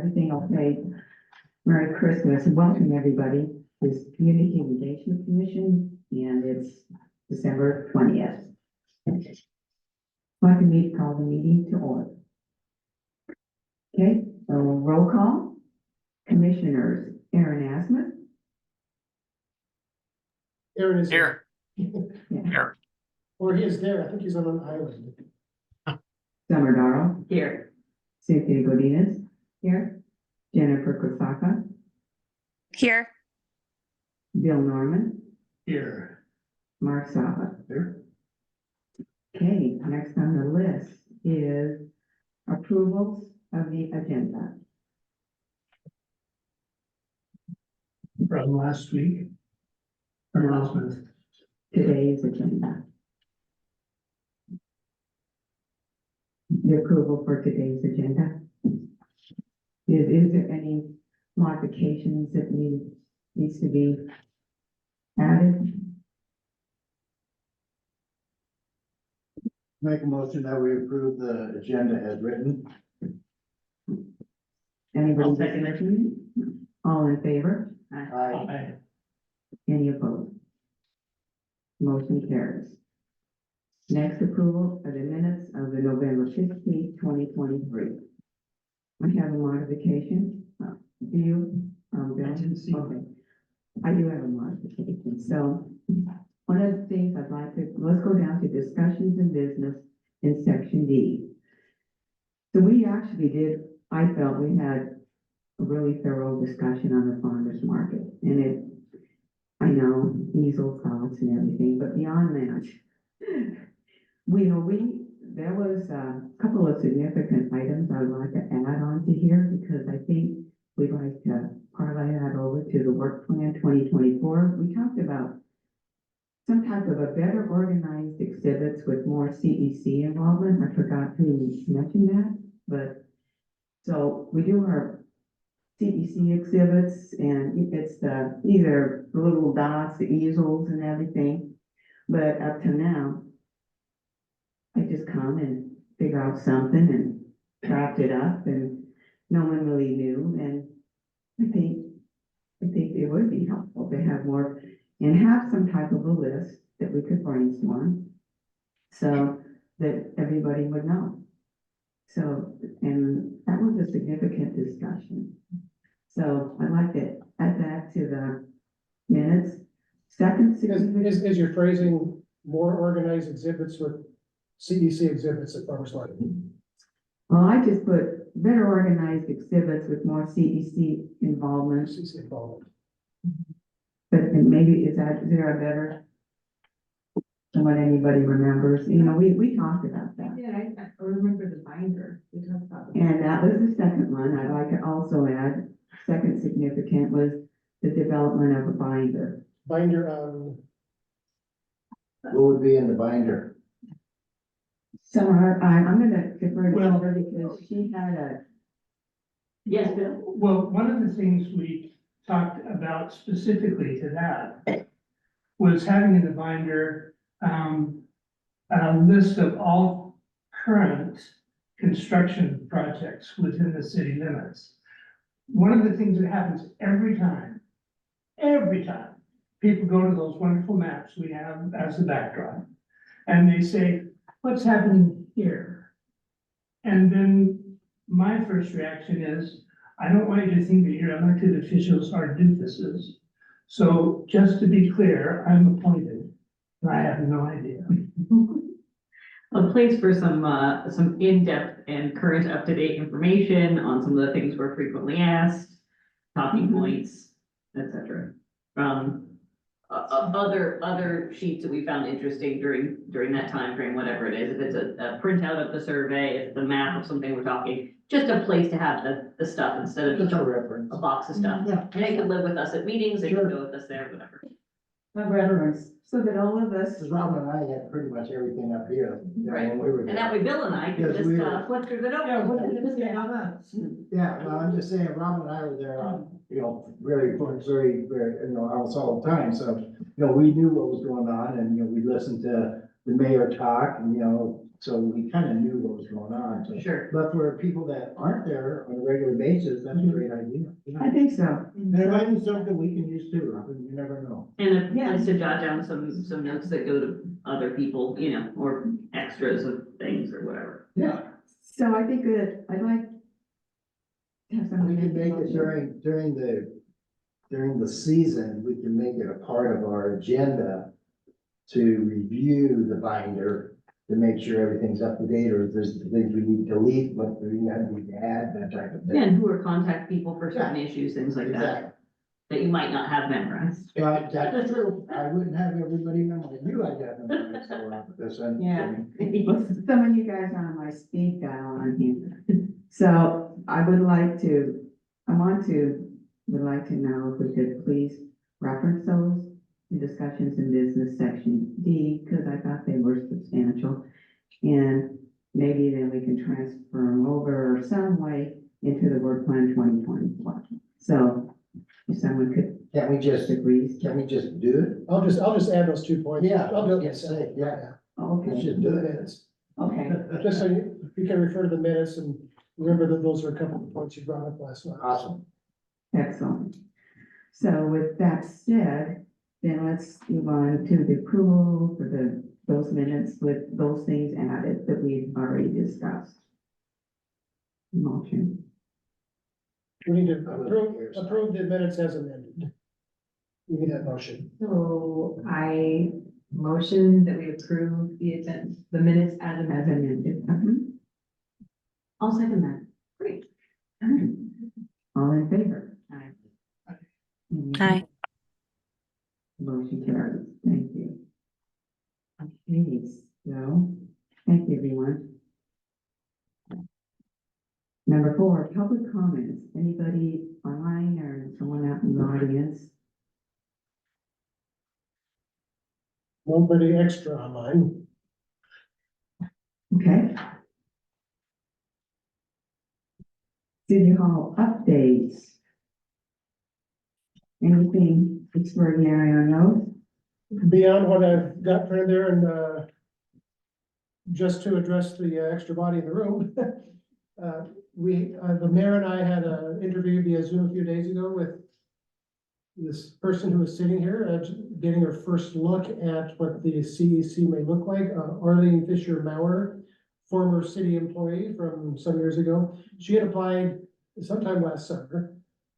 everything okay? Merry Christmas and welcome everybody. This Community Engagement Commission and it's December 20th. Like to call the meeting to order. Okay, so roll call. Commissioners, Aaron Asmus. Aaron is Here. Yeah. Here. Or he is there. I think he's on an island. Summer Darrow. Here. Cynthia Godinez. Here. Jennifer Kosaka. Here. Bill Norman. Here. Mark Saba. Here. Okay, next on the list is approvals of the agenda. From last week. Or last month. Today's agenda. The approval for today's agenda. Is there any modifications that needs to be added? Make a motion that we approve the agenda as written. Anybody I'll second it. second? All in favor? Aye. Any opposed? Motion carries. Next approval of the minutes of the November 15th, 2023. I have a modification. Do you? Bill? I didn't see it. Okay. I do have a modification. So one of the things I'd like to, let's go down to discussions and business in section D. So we actually did, I felt we had a really thorough discussion on the farmer's market. And it, I know, easel costs and everything, but beyond that, there was a couple of significant items I would like to add on to here because I think we'd like to parlay that over to the work plan 2024. We talked about some type of a better organized exhibits with more CEC involvement. I forgot who mentioned that, but so we do our CEC exhibits and it's the either the little dots, the easels and everything. But up to now, I just come and figure out something and draft it up and no one really knew. And I think it would be helpful to have more and have some type of a list that we could brainstorm so that everybody would know. So, and that was a significant discussion. So I'd like to add that to the minutes. Second, Is your phrasing more organized exhibits with CEC exhibits at Farmers Market? well, I just put better organized exhibits with more CEC involvement, CEC involvement. but and maybe is there a better than what anybody remembers? You know, we talked about that. Yeah, I remember the binder. We talked about the And that was the second one. I'd like to also add, second significant was the development of a binder. Binder on, What would be in the binder? Summer, I'm gonna defer to Well- her because she had a, Yes, Bill. Well, one of the things we talked about specifically to that was having in the binder, a list of all current construction projects within the city limits. One of the things that happens every time, people go to those wonderful maps we have as the backdrop, and they say, what's happening here? And then my first reaction is, I don't want you to think that your elected officials are doofuses. So just to be clear, I'm appointed, and I have no idea. A place for some in-depth and current up-to-date information on some of the things we're frequently asked, talking points, etc. Other sheets that we found interesting during that time frame, whatever it is, if it's a printout of the survey, if it's a map of something we're talking, just a place to have the stuff instead of Just just a reference. a box of stuff. Yeah. And they could live with us at meetings, they Sure. can go with us there, whatever. a reference, so that all of us, Because Robin and I had pretty much everything up here. you know, Right. when we were And there. that way Bill and I can Yes, just we are. flip through the notes. Yeah, what did it say on that? Yeah, well, I'm just saying, Robin and I were there, you know, very, you know, almost all the time, so, you know, we knew what was going on, and, you know, we listened to the mayor talk, and, you know, so we kind of knew what was going on. So- Sure. But for people that aren't there on a regular basis, that's a great idea. I think so. And it might be something we can use too, Robin, you never know. And a place to jot down some notes that go to other people, or extras of things or whatever. Yeah. So I think that I'd like to have someone. We can make it during the season, we can make it a part of our agenda to review the binder, to make sure everything's up to date, or if there's things we need to delete, what we need to add, that type of Yeah, thing. and who are contact people for certain issues, things like that, Exactly. that you might not have memorized. Yeah, that's true. I wouldn't have everybody memorize. You, I got memorized for this one. Yeah. Well, some of you guys are on my speed dial on here. So I would like to know if we could please reference those in discussions in business section D, because I thought they were substantial. And maybe then we can transfer them over some way into the work plan 2024. So if someone could Can we just agree. do it? I'll just add those 2 points. Yeah, I'll do it yes, myself. yeah. Okay, We should Do do the it. minutes, okay, just so you can refer to the minutes and remember that those are a couple of points you brought up last month. Awesome. excellent. So with that said, then let's move on to the approval for those minutes with those things added that we've already discussed. Motion. We need to approve the minutes as amended. You get that motion. So I motion that we approve the minutes as As amended. amended. I'll second that. Great. All right. All in favor? Aye. Aye. Motion carries. Thank you. Okay, so, thank you, everyone. Number 4, public comments. Anybody online or someone out in the audience? Nobody extra online. Okay. City Hall updates. Anything extraordinary on those? Beyond what I've got printed there and, just to address the extra body in the room. The mayor and I had an interview via Zoom a few days ago with this person who was sitting here, getting her first look at what the CEC may look like. Arlene Fisher Maurer, former city employee from some years ago. She had applied sometime last summer.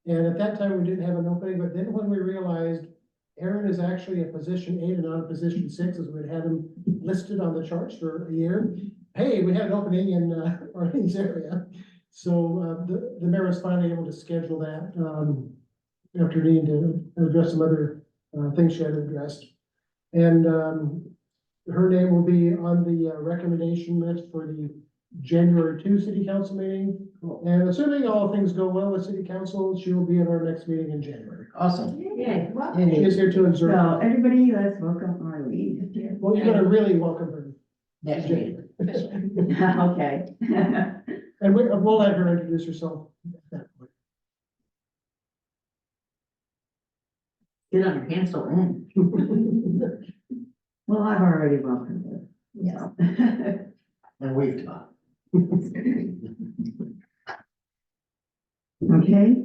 And at that time, we didn't have an opening, but then when we realized Aaron is actually a position 8 and not a position 6, as we'd had him listed on the charts for a year. Hey, we had an opening in Arlene's area. So the mayor was finally able to schedule that after needing to address some other things she had addressed. And her name will be on the recommendation list for the January 2 city council meeting. And assuming all things go well with city council, she will be at our next meeting in January. Awesome. Yay. She is here to observe. So everybody, let's welcome Arlene. Well, you're gonna really welcome her. Next meeting. Okay. And we'll let her introduce herself at that point. Sit on your pants till then. Well, I've already welcomed her. Yes. So. And we've talked. Okay,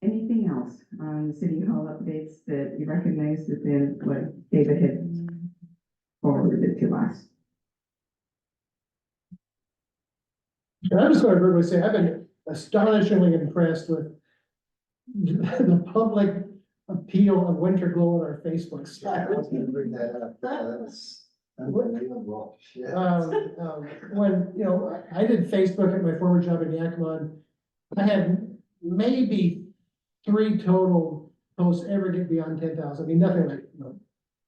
anything else on the city hall updates that you recognize within what David had forwarded to us? And I just want everybody to say, I've been astonishingly impressed with the public appeal of winter glow on our Facebook I was site. gonna bring that up. That's unbelievable. Yeah. When, I did Facebook at my former job in Yakima, I had maybe 3 total posts ever get beyond 10,000. I mean, nothing like,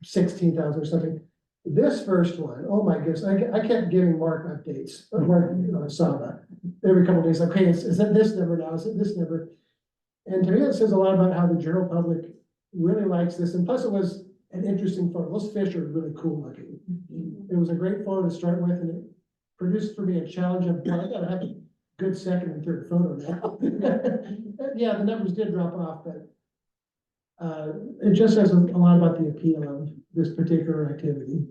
16,000 or something. This first one, oh my goodness, I kept giving Mark updates, Mark, Saba, every couple of days, like, hey, is it this number now? Is it this number? And to me, it says a lot about how the general public really likes this. And plus it was an interesting photo. Those fish are really cool looking. It was a great photo to start with, and it produced for me a challenge of, well, I gotta have a good second and third photo now. Yeah, the numbers did drop off, but it just says a lot about the appeal of this particular activity.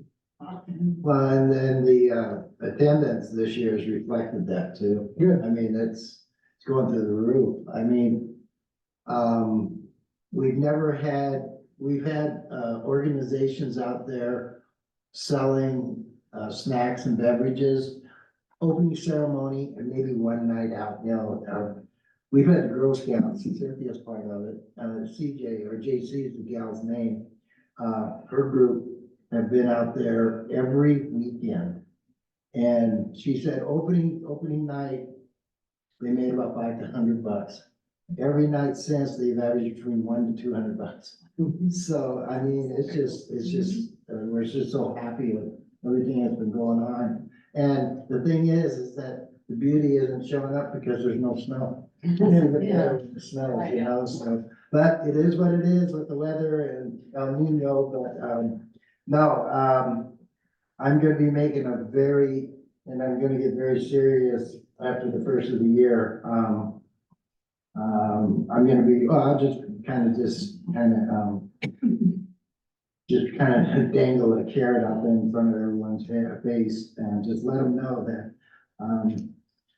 Well, and then the attendance this year has reflected that too. Good. I mean, it's going through the roof. I mean, we've had organizations out there selling snacks and beverages, opening ceremony, and maybe one night out, you know. We've had the Girl Scouts, Cynthia's part of it, CJ or JC is the gal's name. Her group have been out there every weekend. And she said opening night, they made about $500. Every night since, they've averaged between $100 to $200. So, I mean, we're just so happy with everything that's been going on. And the thing is that the beauty isn't showing up because there's no snow. The snow, you know, so, but it is what it is with the weather and El Nino, but, no, I'm gonna be making and I'm gonna get very serious after the first of the year. I'll just kind of dangle a carrot out there in front of everyone's face and just let them know that,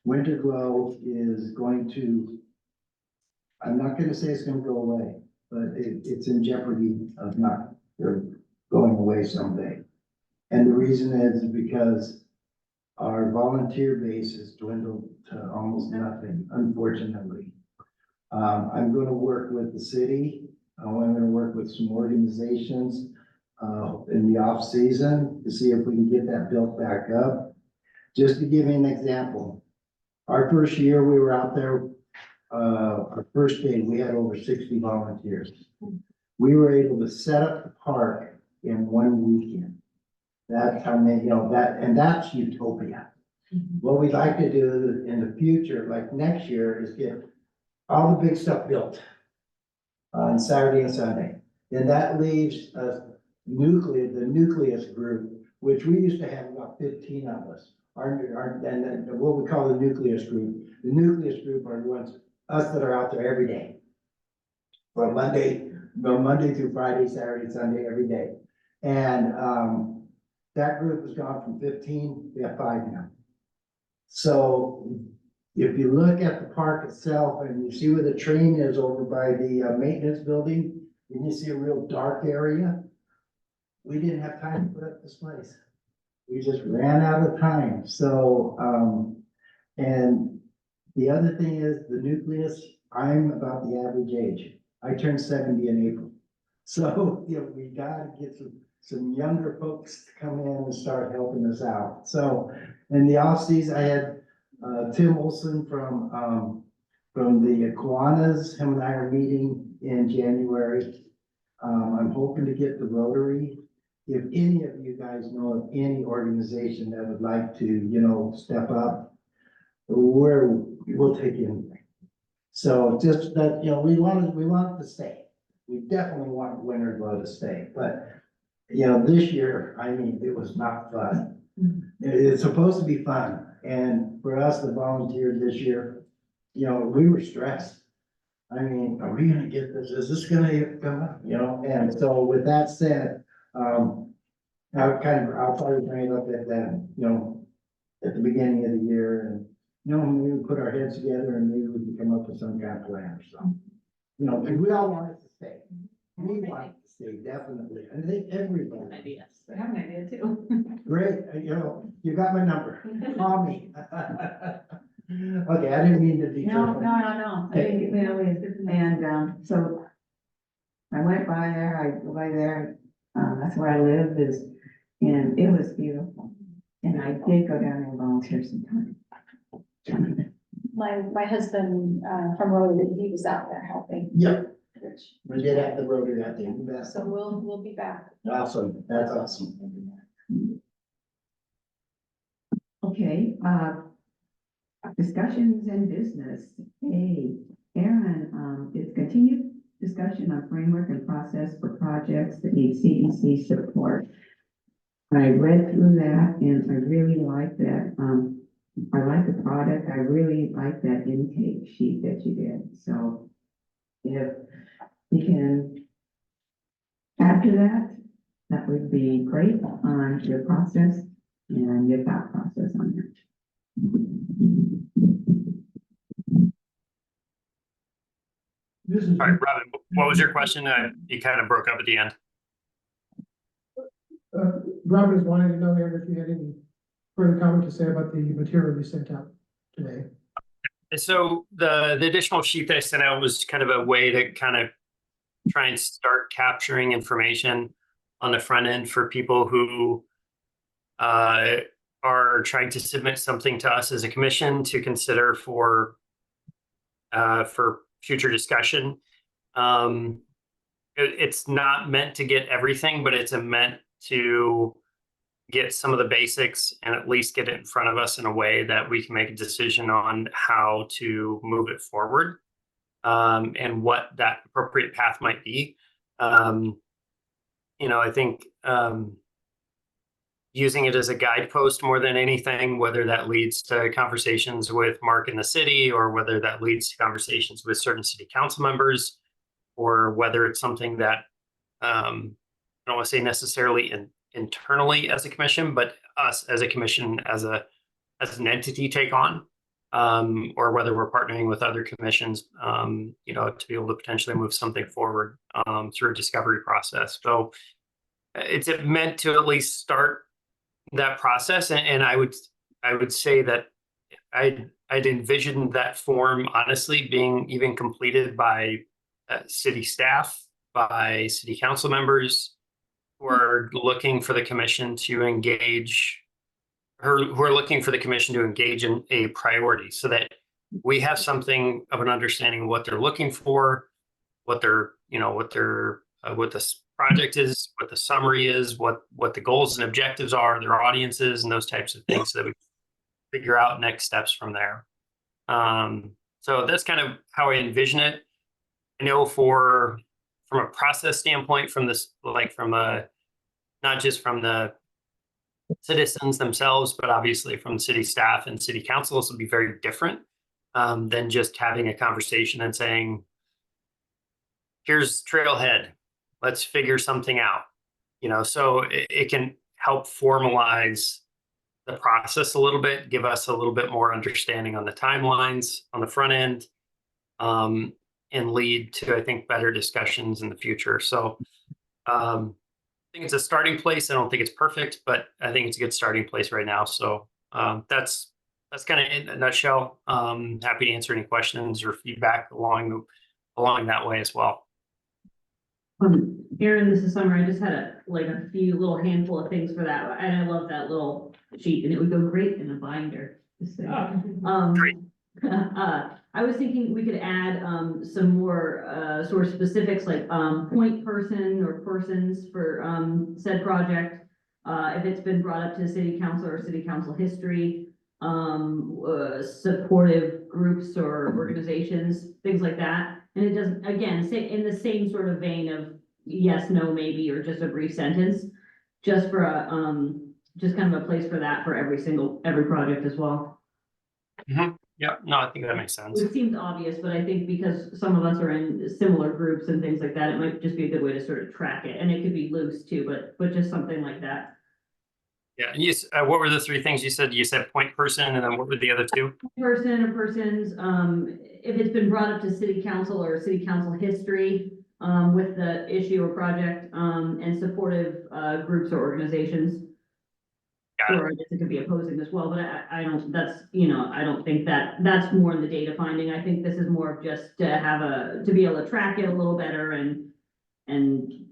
Winter Glow is going to, I'm not gonna say it's gonna go away, but it's in jeopardy of not going away someday. And the reason is because our volunteer base has dwindled to almost nothing, unfortunately. I'm gonna work with the city. I'm gonna work with some organizations in the off season to see if we can get that built back up. Just to give you an example, our first year we were out there, our first day, we had over 60 volunteers. We were able to set up the park in one weekend. That's how many, you know, and that's utopia. What we'd like to do in the future, like next year, is get all the big stuff built on Saturday and Sunday. Then that leaves the nucleus group, which we used to have about 15 of us. And what we call the nucleus group. The nucleus group are the ones, us that are out there every day. From Monday through Friday, Saturday, Sunday, every day. And that group has gone from 15, we have 5 now. So if you look at the park itself and you see where the train is over by the maintenance building, and you see a real dark area, we didn't have time to put up this place. We just ran out of time. So, and the other thing is the nucleus, I'm about the average age. I turned 70 in April. So, you know, we gotta get some younger folks to come in and start helping us out. So in the off season, I had Tim Olson from the Kiwanis. Him and I are meeting in January. I'm hoping to get the Rotary. If any of you guys know of any organization that would like to, you know, step up, we'll take anything. So just that, you know, we want it to stay. We definitely want Winter Glow to stay, but you know, this year, I mean, it was not fun. It's supposed to be fun. And for us, the volunteers this year, you know, we were stressed. I mean, are we gonna get this? Is this gonna come up? You know, and so with that said, I'll probably bring it up at that, you know, at the beginning of the year and, you know, maybe we put our heads together and maybe we can come up with some kind of plan or something. You know, we all want it to stay. We want it to stay, definitely. I think everybody. Ideas. I have an idea too. Great, you know, you got my number. Call me. Okay, I didn't mean to detour. No. I think, you know, and, so I went by there, I go by there, that's where I live and it was beautiful. And I did go down there and volunteer some time. My husband, from Rotary, he was out there helping. Yep, we did have the Rotary out there. You bet. So we'll be back. Awesome, that's awesome. Okay, discussions and business. Hey, Aaron, it's continued discussion on framework and process for projects that need CDC support. I read through that and I really like that. I like the product. I really like that intake sheet that you did. So if you can add to that, that would be great on your process and your thought process on that. This is. All right, Robin, what was your question? You kind of broke up at the end. Robert is wanting to know, Aaron, if you had any further comment to say about the material you sent out today. So the additional sheet that I sent out was kind of a way to kind of try and start capturing information on the front end for people who are trying to submit something to us as a commission to consider for future discussion. It's not meant to get everything, but it's meant to get some of the basics and at least get it in front of us in a way that we can make a decision on how to move it forward, and what that appropriate path might be. I think using it as a guidepost more than anything, whether that leads to conversations with Mark in the city, or whether that leads to conversations with certain city council members, or whether it's something that I don't want to say necessarily internally as a commission, but us as a commission as an entity take on, or whether we're partnering with other commissions, to be able to potentially move something forward through a discovery process. So it's meant to at least start that process, and I would say that I'd envisioned that form honestly being even completed by city staff, by city council members who are looking for the commission to engage, who are looking for the commission to engage in a priority, so that we have something of an understanding of what they're looking for, what this project is, what the summary is, what the goals and objectives are, their audiences, and those types of things, so that we figure out next steps from there. So that's kind of how I envision it. I know from a process standpoint, not just from the citizens themselves, but obviously from city staff and city council, this will be very different than just having a conversation and saying, here's Trailhead, let's figure something out. So it can help formalize the process a little bit, give us a little bit more understanding on the timelines on the front end, and lead to, I think, better discussions in the future. So I think it's a starting place. I don't think it's perfect, but I think it's a good starting place right now. So that's kind of in a nutshell. Happy to answer any questions or feedback along that way as well. Aaron, this is Summer. I just had a few little handful of things for that, and I love that little sheet, and it would go great in a binder. Great. I was thinking we could add some more sort of specifics, like point person or persons for said project. If it's been brought up to city council or city council history, supportive groups or organizations, things like that. And it doesn't, again, say in the same sort of vein of yes, no, maybe, or just a brief sentence, just for just kind of a place for that for every project as well. Mm-hmm. Yeah, no, I think that makes sense. It seems obvious, but I think because some of us are in similar groups and things like that, it might just be a good way to sort of track it. And it could be loose too, but just something like that. Yeah, and what were the three things you said? You said point person, and then what were the other two? Person or persons, if it's been brought up to city council or city council history, with the issue or project, and supportive groups or organizations. Got it. Or I guess it could be opposing as well, but I don't think that's more in the data finding. I think this is more of just to be able to track it a little better and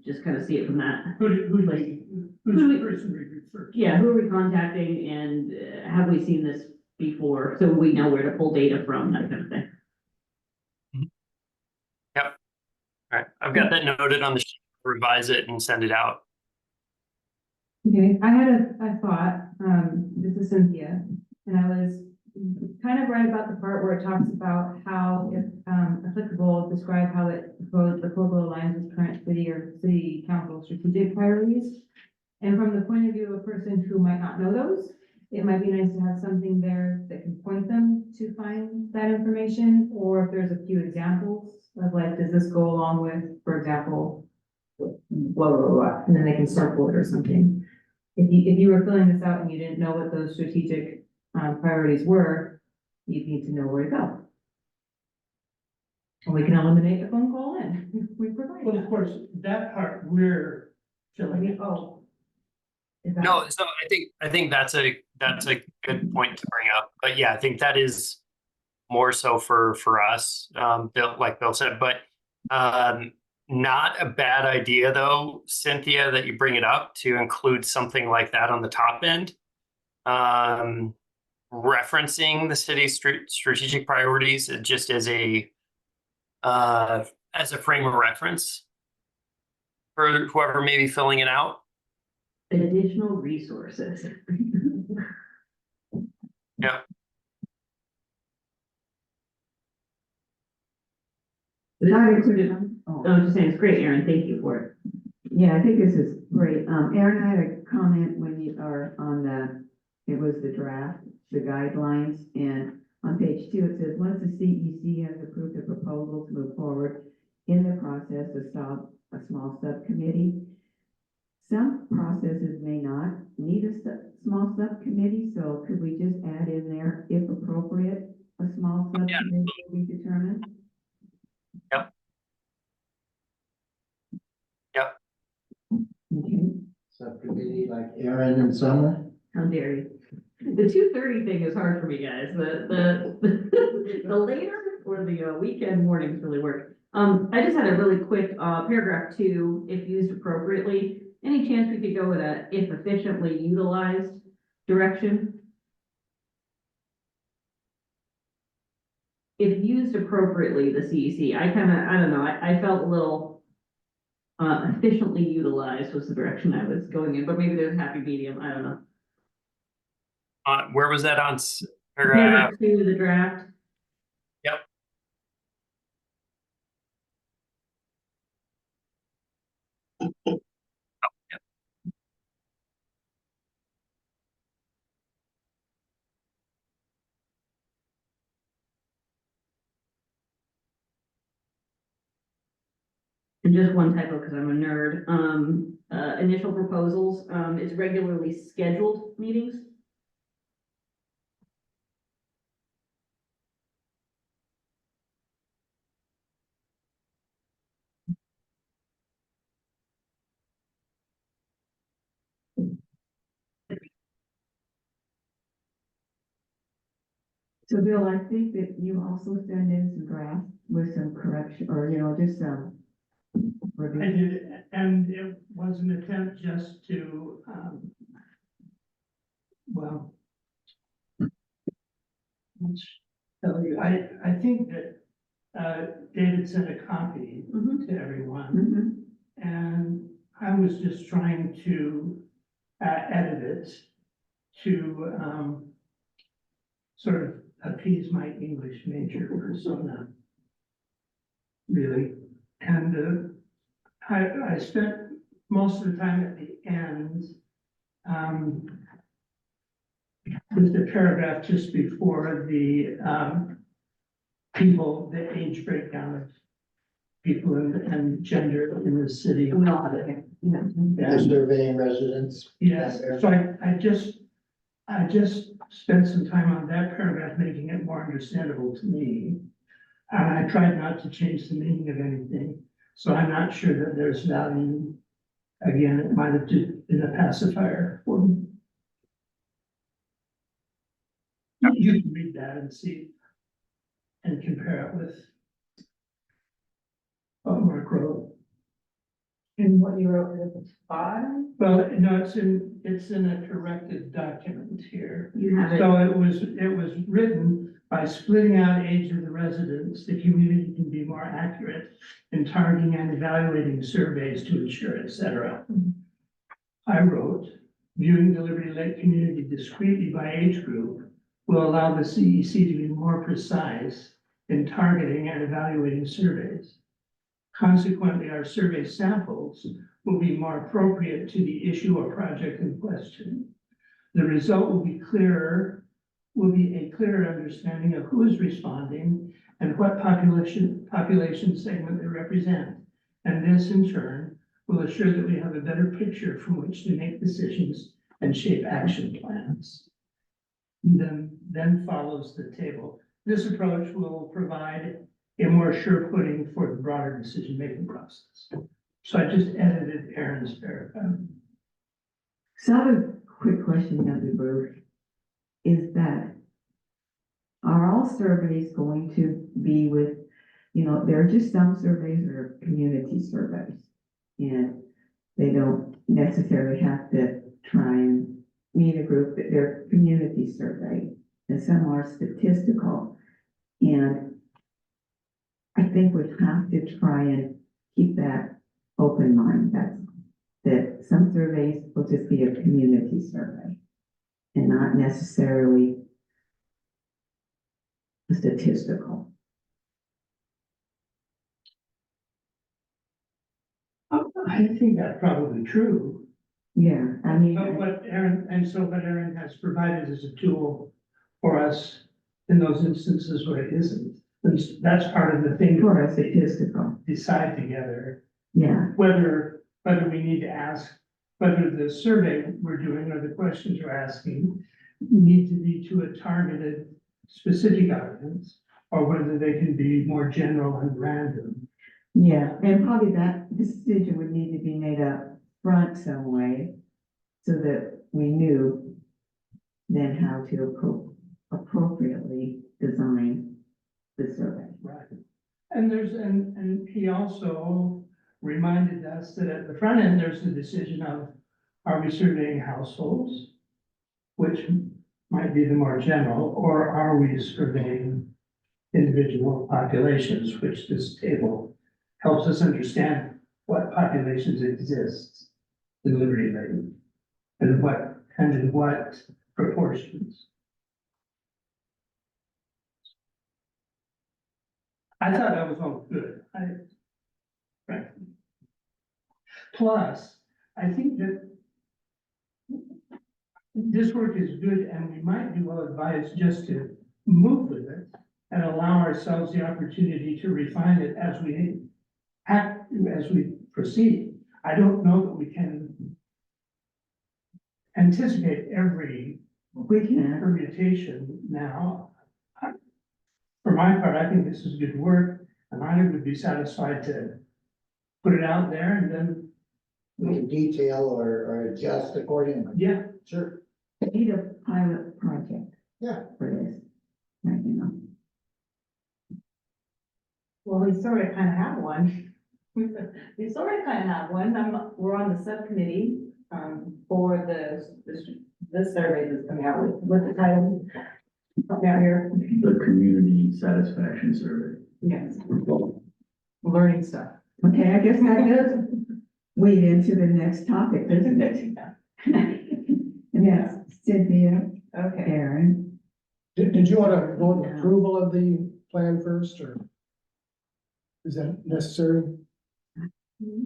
just kind of see it from that. Who's the person we refer to? Yeah, who are we contacting, and have we seen this before, so we know where to pull data from, that kind of thing. Yep. All right, I've got that noted on the sheet. Revise it and send it out. Okay, I had a thought, this is Cynthia, and I was kind of right about the part where it talks about how, if applicable, describe how the proposal aligns with current city or city council strategic priorities. And from the point of view of a person who might not know those, it might be nice to have something there that can point them to find that information, or if there's a few examples of, like, does this go along with, for example, blah, blah, blah, blah, and then they can circle it or something. If you were filling this out and you didn't know what those strategic, priorities were, you'd need to know where to go. And we can eliminate the phone call in, we provide Well, of that. course, that part we're filling in. Oh. Is that- No, so I think that's a good point to bring up. But yeah, I think that is more so for us, Bill, like Bill said, but not a bad idea though, Cynthia, that you bring it up to include something like that on the top end. Referencing the city's strategic priorities just as a frame of reference for whoever may be filling it out. Additional resources. Yeah. Not included. Oh. I was just saying, it's great, Aaron, thank you for it. Yeah, I think this is great. Aaron, I had a comment when you are on it was the draft, the guidelines, and on page 2, it says, once the CEC has approved a proposal to move forward in the process of a small subcommittee. Some processes may not need a small subcommittee, so could we just add in there, if appropriate, a small subcommittee will be determined? Yep. Okay. Subcommittee like Aaron and Summer. How dare you? The 2:30 thing is hard for me, guys. The later or the weekend mornings really work. I just had a really quick paragraph 2, if used appropriately. Any chance we could go with a if efficiently utilized direction? If used appropriately, the CEC, I don't know, I felt a little efficiently utilized was the direction I was going in, but maybe there's a happy medium, I don't know. Where was that on Paragraph 2 of the draft. Yep. And just one typo because I'm a nerd. Initial proposals, it's regularly scheduled meetings. So Bill, I think that you also send in some drafts with some correction, or, just some I review. did, and it was an attempt just to, well, let's tell you, I think that David sent a copy Mhm. to everyone, Mhm. and I was just trying to edit it to sort of appease my English major persona, really. And I spent most of the time at the end with the paragraph just before the the age breakdown of people and gender in the city. We all have it here. The surveying residents. Yes, so I just spent some time on that paragraph, making it more understandable to me. And I tried not to change the meaning of anything, so I'm not sure that there's value. Again, it might have just been a pacifier for me. You can read that and see and compare it with what Mark wrote. And what you wrote at the bottom? Well, no, it's in a corrected document here. You have it. So it was written by splitting out age of the residents, the community can be more accurate in targeting and evaluating surveys to ensure, et cetera. I wrote, viewing the Liberty Lake community discretely by age group will allow the CEC to be more precise in targeting and evaluating surveys. Consequently, our survey samples will be more appropriate to the issue or project in question. The result will be a clearer understanding of who is responding and what population segment they represent. And this in turn will assure that we have a better picture from which to make decisions and shape action plans. Then follows the table. This approach will provide a more sure footing for the broader decision-making process. So I just edited Aaron's paragraph. So I have a quick question, Dr. Bruce. Is that, are all surveys going to be with, there are just some surveys that are community surveys. And they don't necessarily have to try and meet a group, but they're community survey. And some are statistical. And I think we have to try and keep that open mind. That some surveys will just be a community survey and not necessarily statistical. I think that's probably true. Yeah, I mean, But what Aaron has provided is a tool for us in those instances where it isn't. And that's part of the thing. for a statistical, Decide together yeah, whether we need to ask, whether the survey we're doing or the questions we're asking need to be to a targeted specific audience, or whether they can be more general and random. yeah. And probably that decision would need to be made up front some way so that we knew then how to appropriately design the survey. Right. And he also reminded us that at the front end, there's the decision of, are we surveying households? Which might be the more general, or are we surveying individual populations, which this table helps us understand what populations exist in Liberty Lake and in what proportions. I thought that was all good. Frankly. Plus, I think that this work is good and we might be well advised just to move with it and allow ourselves the opportunity to refine it as we proceed. I don't know that we can anticipate every We can, permutation now. For my part, I think this is good work, and I would be satisfied to put it out there and then, We can detail or adjust accordingly. yeah, Sure. we need a pilot project. Yeah. For this, right, Well, we sort of kind of have one. We sort of kind of have one. We're on the subcommittee, for this survey that's coming out with the title. Coming out here. The community satisfaction survey. Yes. Learning stuff. Okay, I guess that does lead into the next topic, doesn't it? Yes, Cynthia, Okay. Aaron. Did you want to vote in approval of the plan first, or is that necessary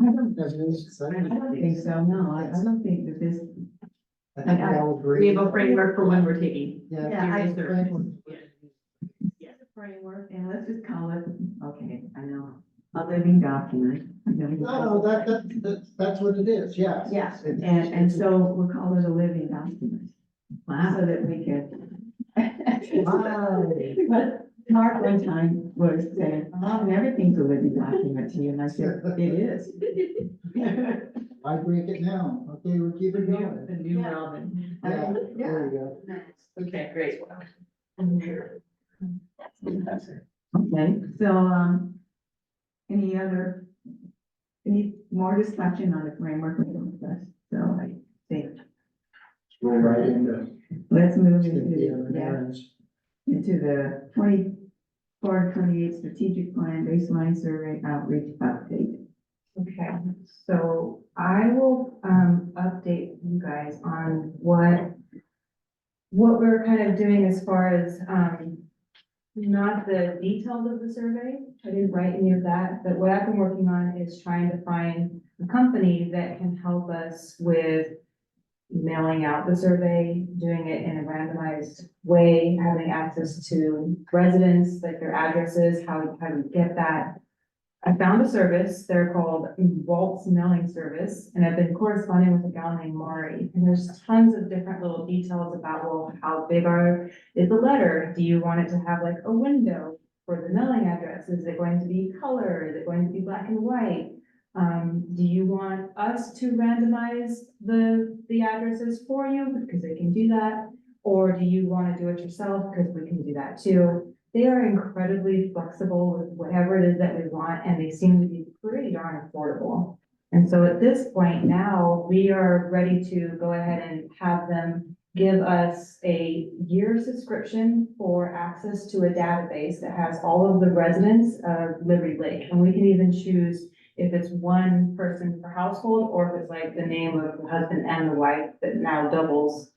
I don't, as it is? I don't think so, no, I don't think that this, I think we all agree. We have a framework for when we're taking. Yeah, I serious surveys. it's a framework, and let's just call it, okay, I know, a living document. No, that's what it is, yes. Yeah, and so we'll call it a living document. So that we can. But Mark one time was saying, oh, everything's a living document to you, and I said, it is. I break it now. Okay, we're keeping going. The new Robin. Yeah, there you go. Okay, great. Okay, so, any more discussion on the framework of the so I think, Go right into. let's move Cynthia and into, Aaron's. into the 24-28 strategic plan baseline survey outreach update. Okay, so I will, update you guys on what we're kind of doing as far as, not the details of the survey. I didn't write any of that, but what I've been working on is trying to find a company that can help us with mailing out the survey, doing it in a randomized way, having access to residents, like their addresses, how to get that. I found a service, they're called Walt's Mailing Service, and I've been corresponding with a gal named Maury. And there's tons of different little details about, well, how big is the letter? Do you want it to have like a window for the mailing address? Is it going to be color? Is it going to be black and white? Do you want us to randomize the addresses for you, because they can do that? Or do you want to do it yourself, because we can do that too? They are incredibly flexible with whatever it is that we want, and they seem to be pretty darn affordable. And so at this point now, we are ready to go ahead and have them give us a year subscription for access to a database that has all of the residents of Liberty Lake. And we can even choose if it's one person per household, or if it's like the name of the husband and the wife that now doubles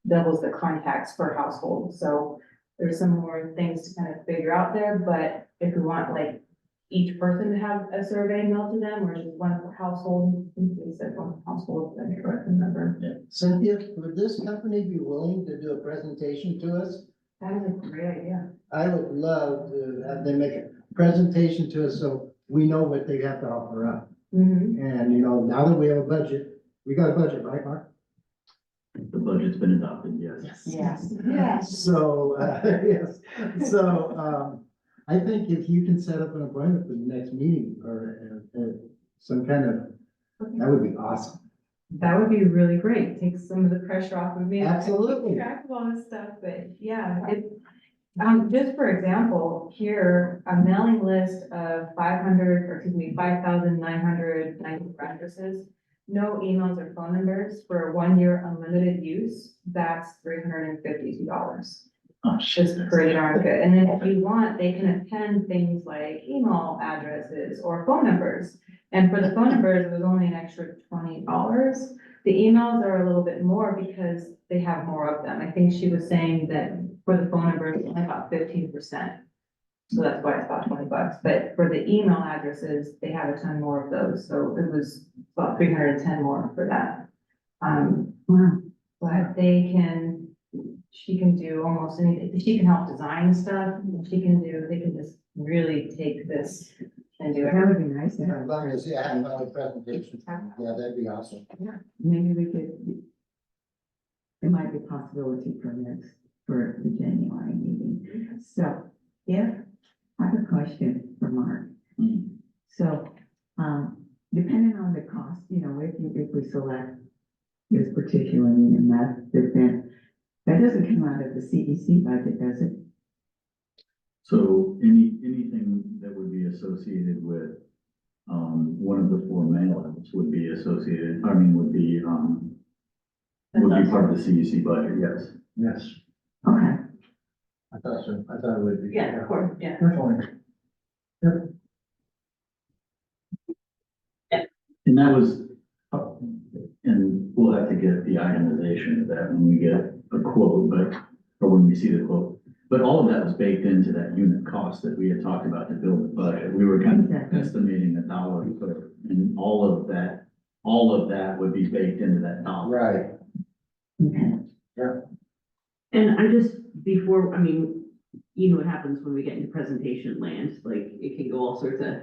the contacts per household. So there's some more things to kind of figure out there, but if we want like each person to have a survey mailed to them, or just one per household, I think we said one household, I can't remember. Cynthia, would this company be willing to do a presentation to us? That is a great idea. I would love to have them make a presentation to us so we know what they have to offer up. Mhm. And, you know, now that we have a budget, we got a budget, right, Mark? The budget's been adopted, yes. Yes. Yes. So, yes, so, I think if you can set up an appointment for the next meeting or, some kind of, that would be awesome. That would be really great. Take some of the pressure off of me. Absolutely. Keep track of all this stuff, but yeah, just for example, here, a mailing list of 5,990 addresses, no emails or phone numbers for 1 year unlimited use, that's $352. Oh, shit. It's pretty darn good. And then if you want, they can append things like email addresses or phone numbers. And for the phone numbers, it was only an extra $20. The emails are a little bit more because they have more of them. I think she was saying that for the phone numbers, it's only about 15%. So that's why it's about $20. But for the email addresses, they have a ton more of those. So it was about 310 more for that. But she can do almost anything. She can help design stuff. They can just really take this and do That it. would be nice to As have. long as you have a presentation, yeah, that'd be awesome. Maybe we could, there might be possibility for the January meeting. So if, I have a question for Mark. So, depending on the cost, you know, if we select this particular EMS event, that doesn't come out of the CEC budget, does it? So anything that would be associated with, one of the 4 mail-outs would be associated, would be part of the CEC budget, yes. Yes, Okay. I thought so. I thought it would be. Yeah, of course, yeah. Definitely. And that was, and we'll have to get the itemization of that when we get a quote, or when we see the quote. But all of that was baked into that unit cost that we had talked about to build the budget. We were kind of Exactly. estimating $1 per, and all of that would be baked into that dollar. Right. Okay. And I just, before, I mean, you know what happens when we get into presentation land, like it can go all sorts of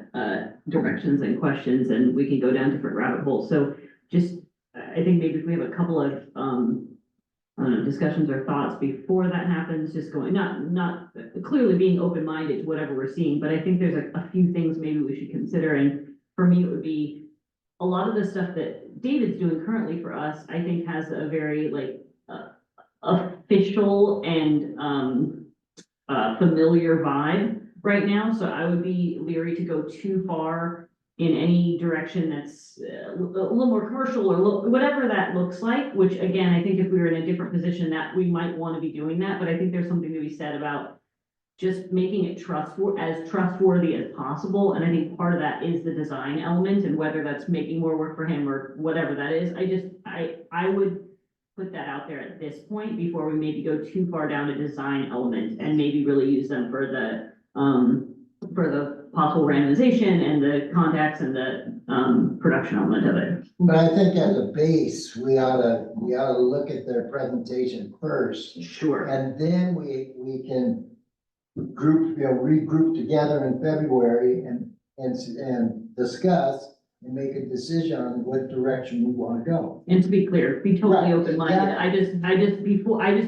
directions and questions, and we can go down different rabbit holes. So just, I think maybe if we have a couple of discussions or thoughts before that happens, just going, not clearly being open-minded to whatever we're seeing, but I think there's a few things maybe we should consider. And for me, it would be a lot of the stuff that David's doing currently for us, I think has a very like official and familiar vibe right now. So I would be leery to go too far in any direction that's a little more commercial or whatever that looks like, which again, I think if we were in a different position that we might want to be doing that, but I think there's something to be said about just making it trustworthy as possible. And I think part of that is the design element, and whether that's making more work for him or whatever that is. I would put that out there at this point before we maybe go too far down a design element and maybe really use them for the possible randomization and the contacts and the production element of it. But I think as a base, we ought to look at their presentation first. Sure. And then we can regroup together in February and discuss and make a decision on what direction we want to go. And to be clear, be totally Right, open-minded. I just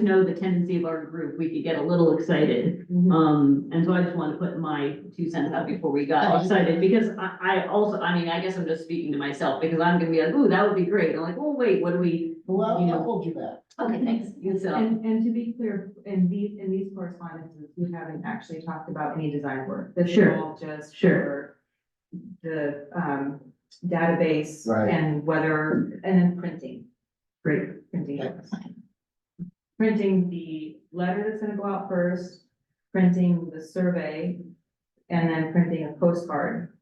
know the tendency of our group, we could get a little excited. And so I just want to put my 2 cents out before we Oh, got I- excited, because I also, I mean, I guess I'm just speaking to myself, because I'm gonna be like, ooh, that would be great. I'm like, oh, wait, what do we? Well, You know. I'll hold you back. Okay, thanks. So, And to be clear, in these correspondences, we haven't actually talked about any design work. This is Sure. all just Sure. for the, database Right. and whether, and then printing. great. Printing. Printing the letter that's gonna go out first, printing the survey, and then printing a postcard.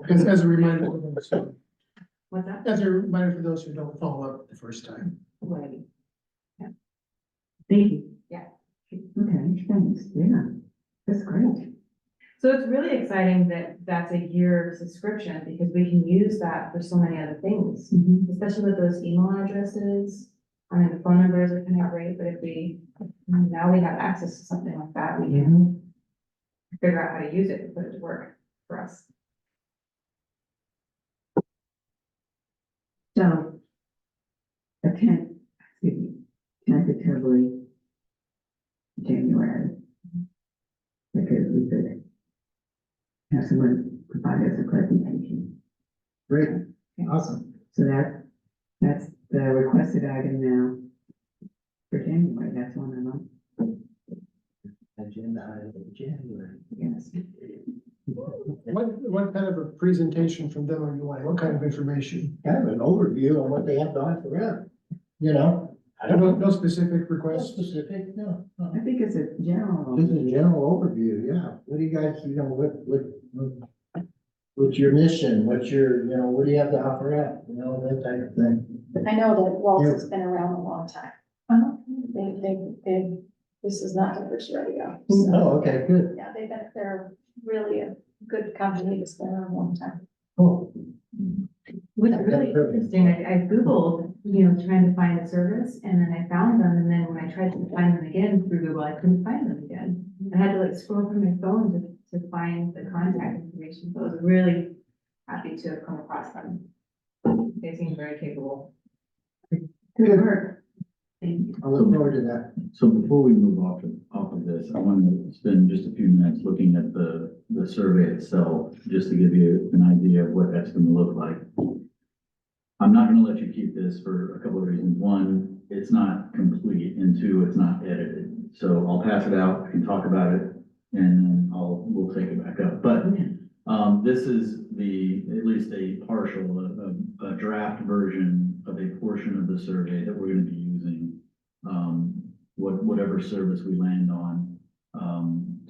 As a reminder for those who, What's that? as a reminder for those who don't follow up the first time. Right. Thank you. Okay, thanks, yeah, that's great. So it's really exciting that that's a year subscription, because we can use that for so many other things, especially with those email addresses. I mean, the phone numbers are kind of great, but if now we have access to something like that, we can figure out how to use it and put it to work for us. So, tentatively January. Because we could have someone provide us a presentation. Great, awesome. So that's the requested item now for January, that's one of them, Agenda item in January. yes. What kind of a presentation from them are you wanting? What kind of information? Kind of an overview on what they have to offer up, you know? I don't No, know, no specific no requests. specific, no. I think it's a general. Just a general overview, yeah. What do you guys, what's your mission? What's your, what do you have to offer up? That type of thing. I know that Waltz has been around a long time. This is not the first rodeo. So, Oh, okay, good. yeah, they're really a good company that's been around a long time. Cool. What's really interesting, I Googled, trying to find a service, and then I found them, and then when I tried to find them again through Google, I couldn't find them again. I had to scroll through my phone to find the contact information, so I was really happy to have come across them. They seem very capable. Good work. Thank you. I look forward to that. So before we move off of this, I want to spend just a few minutes looking at the survey itself, just to give you an idea of what that's going to look like. I'm not going to let you keep this for a couple of reasons. One, it's not complete, and two, it's not edited. So I'll pass it out, we can talk about it, and then we'll take it back up. But this is at least a partial, a draft version of a portion of the survey that we're going to be using. Whatever service we land on,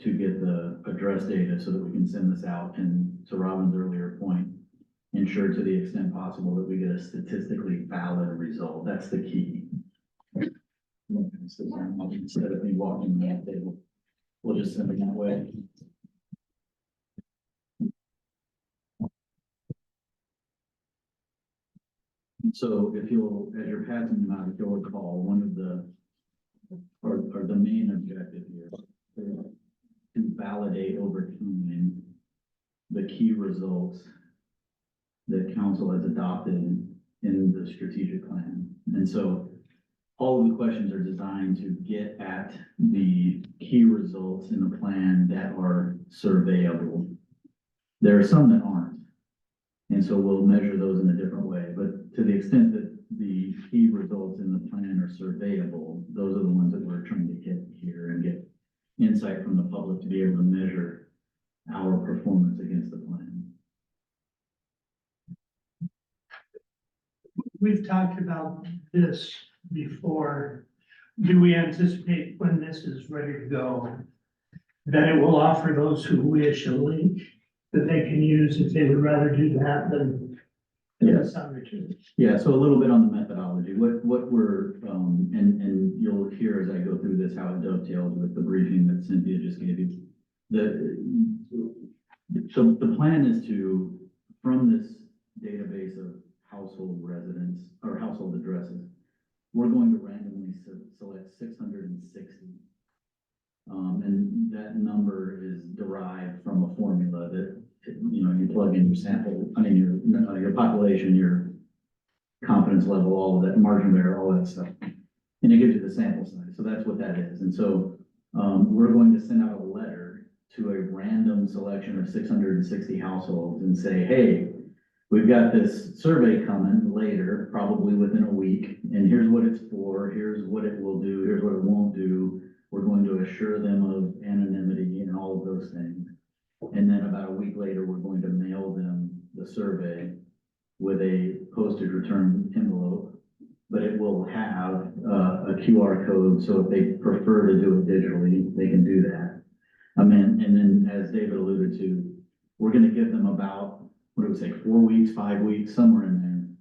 to get the address data so that we can send this out, and to Robin's earlier point, ensure to the extent possible that we get a statistically valid result. That's the key. Instead of me walking that table, we'll just send it that way. So if as you're passing them out, if you'll recall, one of the main objective here is to validate over time the key results that council has adopted in the strategic plan. And so all of the questions are designed to get at the key results in the plan that are surveyable. There are some that aren't. And so we'll measure those in a different way, but to the extent that the key results in the plan are surveyable, those are the ones that we're trying to get here and get insight from the public to be able to measure our performance against the plan. We've talked about this before. Do we anticipate when this is ready to go, that it will offer those who wish a link that they can use if they would rather do that than Yes. some return? Yeah, so a little bit on the methodology, what we're, and you'll hear as I go through this, how it dovetails with the briefing that Cynthia just gave you. So the plan is to, from this database of household residents or household addresses, we're going to randomly select 660. And that number is derived from a formula that you plug in your sample, I mean, your population, your confidence level, all of that, margin of error, all that stuff. And it gives you the sample size. So that's what that is. And so, we're going to send out a letter to a random selection of 660 households and say, hey, we've got this survey coming later, probably within a week, and here's what it's for, here's what it will do, here's what it won't do. We're going to assure them of anonymity and all of those things. And then about a week later, we're going to mail them the survey with a postage return envelope, but it will have a QR code, so if they prefer to do it digitally, they can do that. And then as David alluded to, we're gonna give them about, what do we say, 4 weeks, 5 weeks, somewhere in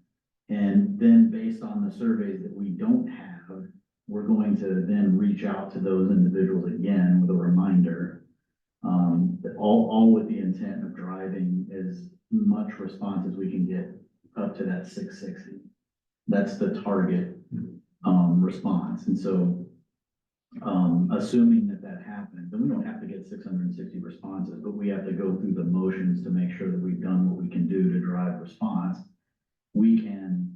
there. And then based on the surveys that we don't have, we're going to then reach out to those individuals again with a reminder, all with the intent of driving as much response as we can get up to that 660. That's the target response. And so assuming that that happens, then we don't have to get 660 responses, but we have to go through the motions to make sure that we've done what we can do to drive response. We can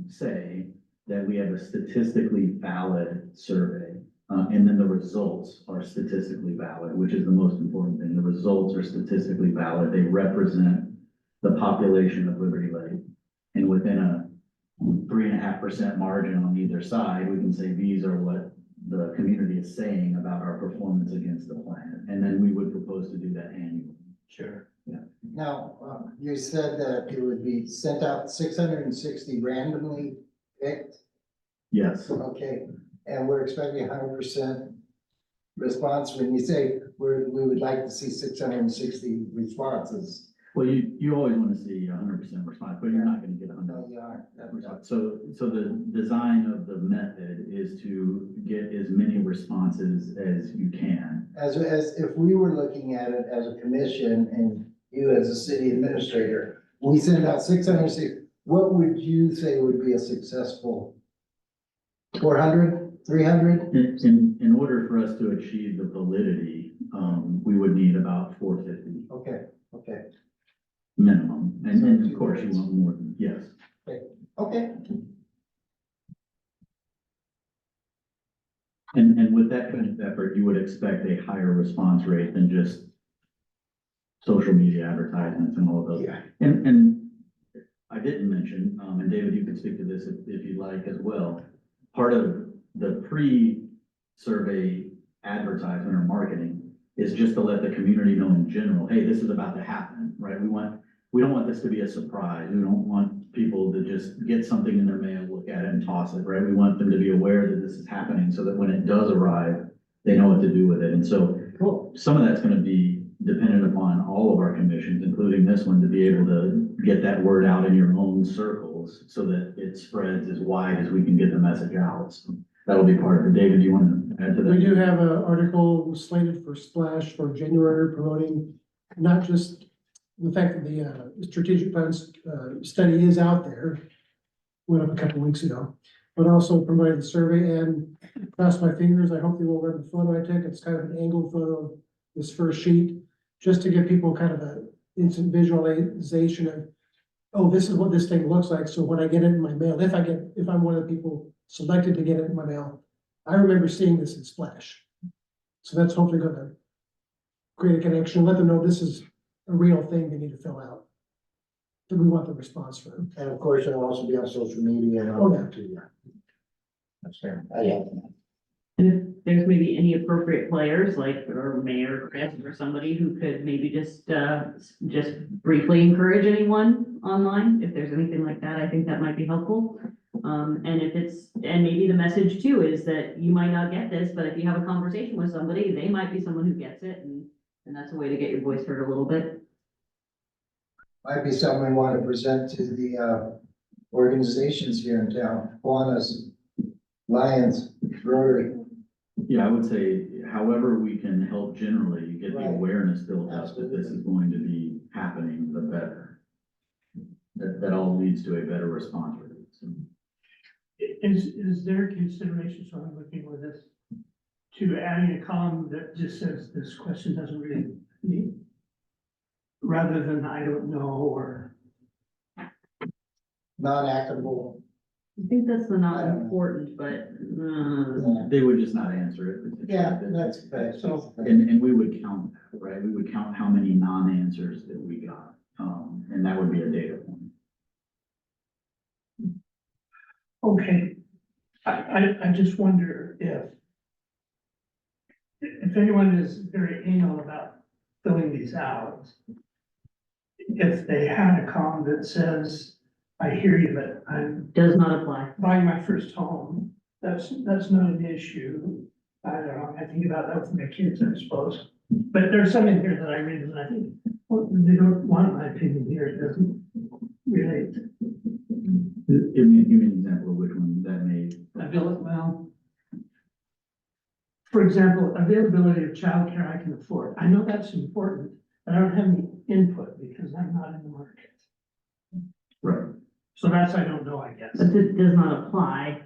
say that we have a statistically valid survey, and then the results are statistically valid, which is the most important thing. The results are statistically valid. They represent the population of Liberty Lake, and within a 3.5% margin on either side, we can say these are what the community is saying about our performance against the plan. And then we would propose to do that annually. Sure. Yeah. Now, you said that it would be sent out 660 randomly picked. Yes. Okay, and we're expecting 100% response. When you say we would like to see 660 responses. Well, you always want to see 100% response, but you're not going to get 100%. No, you aren't. So the design of the method is to get as many responses as you can. As if we were looking at it as a commission and you as a city administrator, we send out 660, what would you say would be a successful 400, 300? In order for us to achieve the validity, we would need about 450 Okay. minimum. And of course you want more than, yes. Okay. And with that kind of effort, you would expect a higher response rate than just social media advertisements and all of those. Yeah. And I didn't mention, and David, you can speak to this if you'd like as well. Part of the pre-survey advertisement or marketing is just to let the community know in general, hey, this is about to happen, right? We don't want this to be a surprise. We don't want people to just get something in their mail, look at it and toss it, right? We want them to be aware that this is happening so that when it does arrive, they know what to do with it. And so some of that's going to be dependent upon all of our commissions, including this one, to be able to get that word out in your own circles so that it spreads as wide as we can get the message out. So that'll be part of it. David, do you want to add to that? We do have an article slated for Splash for January promoting not just the fact that the strategic plan study is out there, went up a couple weeks ago, but also promoting the survey, and cross my fingers, I hope they will run the photo I took. It's kind of an angled photo of this first sheet, just to give people kind of an instant visualization of, oh, this is what this thing looks like. So when I get it in my mail, if I'm one of the people selected to get it in my mail, I remember seeing this in Splash. So that's hopefully gonna create a connection, let them know this is a real thing they need to fill out, that we want the response from. And of course, it'll also be on social media and all that too. That's fair. And if there's maybe any appropriate players, like, or mayor, Chris, or somebody who could maybe just briefly encourage anyone online, if there's anything like that, I think that might be helpful. And maybe the message too is that you might not get this, but if you have a conversation with somebody, they might be someone who gets it, and that's a way to get your voice heard a little bit. Might be something we want to present to the organizations here in town, Kiwanis, Lions, Rotary. Yeah, I would say however we can help generally get the Right. awareness built up that this is going to be happening, the better. That all leads to a better response rate. So, Is there consideration, so I'm looking with this, to adding a column that just says this question doesn't really need? rather than I don't know, or, Non-actable. I think that's the not I don't know. important, but, They would just not answer it. Yeah, that's, So- And we would count, that, right? We would count how many non-answers that we got, and that would be a data point. okay. I just wonder if anyone is very anal about filling these out, if they had a column that says, I hear you, but I'm does not apply. buying my first home, that's not an issue. I don't know, I think about that with my kids, I suppose. But there's some in here that I read and I think, well, they don't want my opinion here, it doesn't relate. Give me an example of which one that may. Well, for example, availability of childcare I can afford. I know that's important, but I don't have any input because I'm not in the market. Right. So that's, I don't know, I guess. But it does not apply.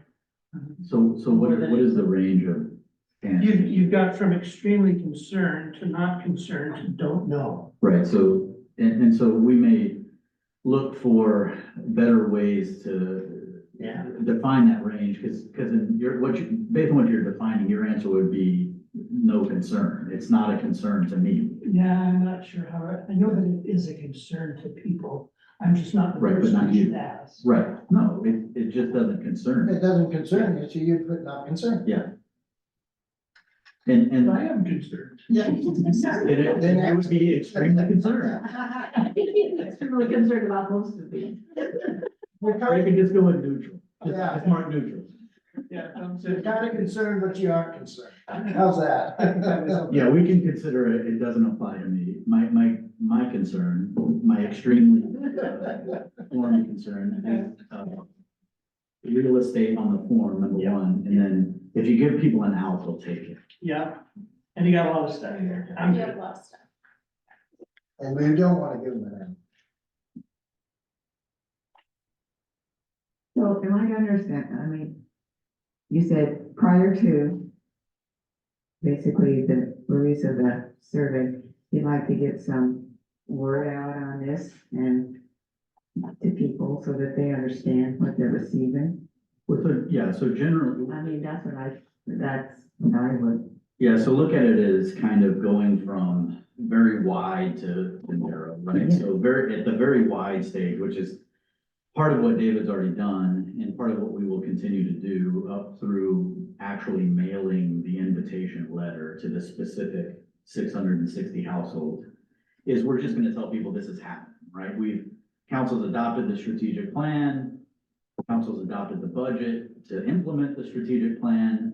So what is the range of answers? You've got from extremely concerned to not concerned to don't know. Right, so, and so we may look for better ways to Yeah. define that range, because in based on what you're defining, your answer would be no concern. It's not a concern to me. Yeah, I'm not sure how, I know that it is a concern to people. I'm just not the Right, but person not who you. should ask. Right, no, it just doesn't concern me. It doesn't concern you, so you'd put not concerned. Yeah. And But I am concerned. Yeah. then I would be extremely concerned. I'm really concerned about most of these. You're Or you kind could just go with neutral. Yeah. Just mark neutral. Yeah. of concerned, but you aren't concerned. How's that? Yeah, we can consider it, it doesn't apply to me. My concern, my extremely form concern is, real estate on the form, number one, and then if you give people an out, they'll take it. Yeah, and you got a lot of stuff here. I'm You have good. a lot of stuff. And we don't want to give them an So am I to understand, I mean, you said prior to basically the release of the survey, you'd like to get some word out on this and to people so that they understand what they're receiving. So generally, I mean, that's what I would, yeah, so look at it as kind of going from very wide to narrow, right? Yeah. So at the very wide stage, which is part of what David's already done and part of what we will continue to do up through actually mailing the invitation letter to the specific 660 households, is we're just gonna tell people this is happening, right? Council's adopted the strategic plan, council's adopted the budget to implement the strategic plan,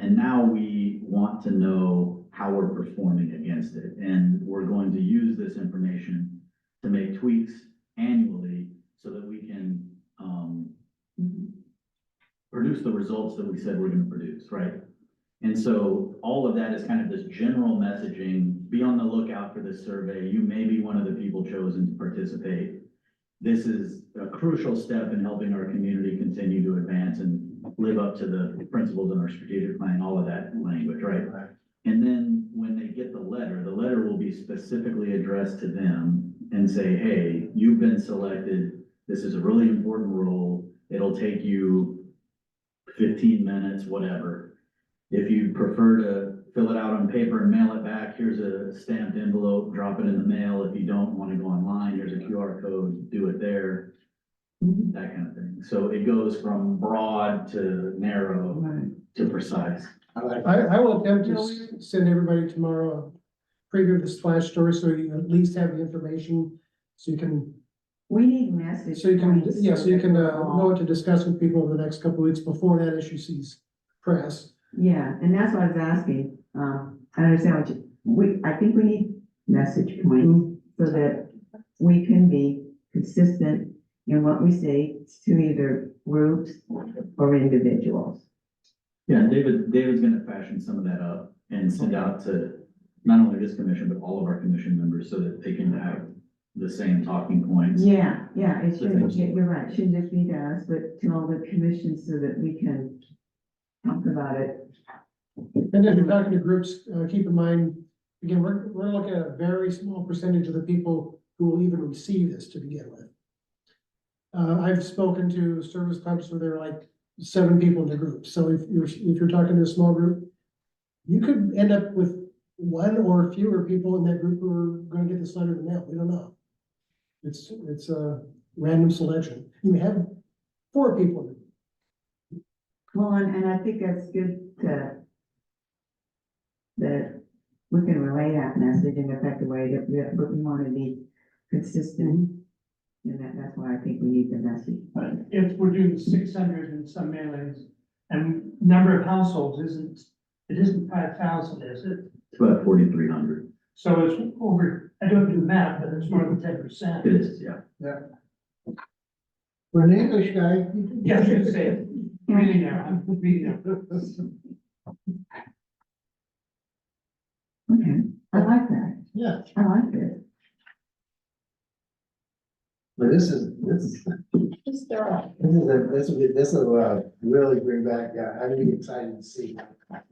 and now we want to know how we're performing against it. And we're going to use this information to make tweaks annually so that we can, produce the results that we said we're gonna produce, right? And so all of that is kind of this general messaging, be on the lookout for this survey. You may be one of the people chosen to participate. This is a crucial step in helping our community continue to advance and live up to the principles in our strategic plan, all of that language, right? Right. And then when they get the letter will be specifically addressed to them and say, hey, you've been selected. This is a really important role. It'll take you 15 minutes, whatever. If you prefer to fill it out on paper and mail it back, here's a stamped envelope, drop it in the mail. If you don't want to go online, here's a QR code, do it there, that kind of thing. So it goes from broad to narrow right. to precise. I will attempt to send everybody tomorrow a preview of the splash story, so you at least have the information, so you can, We need message. so you can points know that we're all- what to discuss with people over the next couple of weeks before that issue sees press. Yeah, and that's what I was asking. I understand I think we need message points so that we can be consistent in what we say to either groups or individuals. Yeah, David's gonna fashion some of that up and send out to not only this commission, but all of our commission members so that they can have the same talking points. Yeah, it shouldn't, you're right, it shouldn't just be to us, but to all the commissions so that we can talk about it. And if you're talking to groups, keep in mind, again, we're looking at a very small percentage of the people who will even receive this to begin with. I've spoken to service clubs where there are like 7 people in the group, so if you're talking to a small group, you could end up with 1 or fewer people in that group who are gonna get this letter in the mail, we don't know. It's a random selection, you may have 4 people in it. Well, and I think that's good to, that we can relay that message in an effective way, that we want to be consistent. And that's why I think we need the message. But if we're doing 600 in some mailings and number of households it isn't 5,000, is it? It's about 4,300. So it's over, I don't do the math, but it's more than 10%. It is, yeah. For an English guy. Yeah, I was gonna say, reading now, I'm reading now. Okay, I like that. Yeah. I like it. But this will really bring back, I'm really excited to see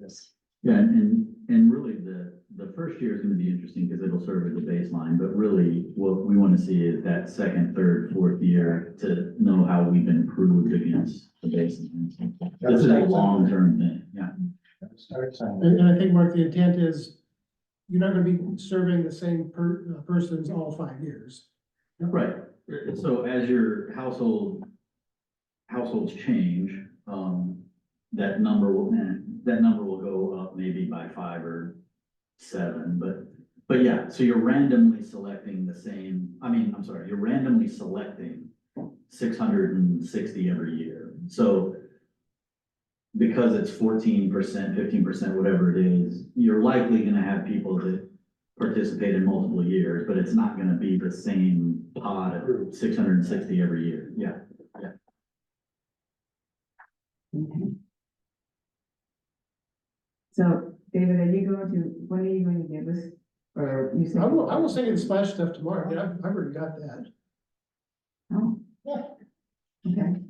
this. Yeah, and really the first year is gonna be interesting because it'll serve as a baseline, but really what we want to see is that second, third, fourth year to know how we've improved against the baseline. This is a long-term thing, yeah. Start signing. And I think, Mark, the intent is, you're not gonna be serving the same persons all 5 years. Right, so as your households change, that number will go up maybe by 5 or 7, but yeah, so you're randomly selecting you're randomly selecting 660 every year, so because it's 14%, 15%, whatever it is, you're likely gonna have people that participate in multiple years, but it's not gonna be the same pot of 660 every year, yeah. Okay. So, David, when are you going to give us, or you said? I will send you the splash stuff tomorrow, yeah, I've already got that. Oh. Yeah. Okay,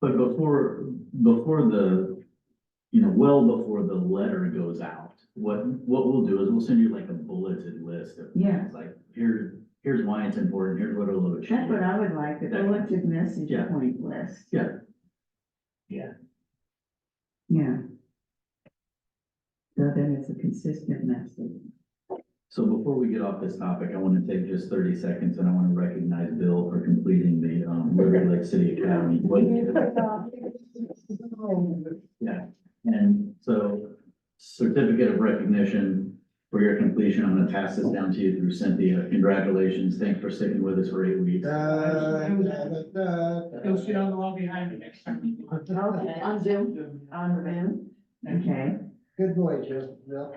But before the, well before the letter goes out, what we'll do is we'll send you like a bulleted list of Yeah. things, like here's why it's important, here's what it'll achieve. that's what I would like, the bulleted message Yeah. point list. Yeah. Yeah. So then it's a consistent message. So before we get off this topic, I want to take just 30 seconds and I want to recognize Bill for completing the River Lake City Academy. Yeah, and so certificate of recognition for your completion. I'm going to pass this down to you through Cynthia. Congratulations. Thanks for sticking with us for 8 weeks. You'll sit on the wall behind me next time. Okay, on Zoom, on Zoom, okay. Good boy, Joe, Bill.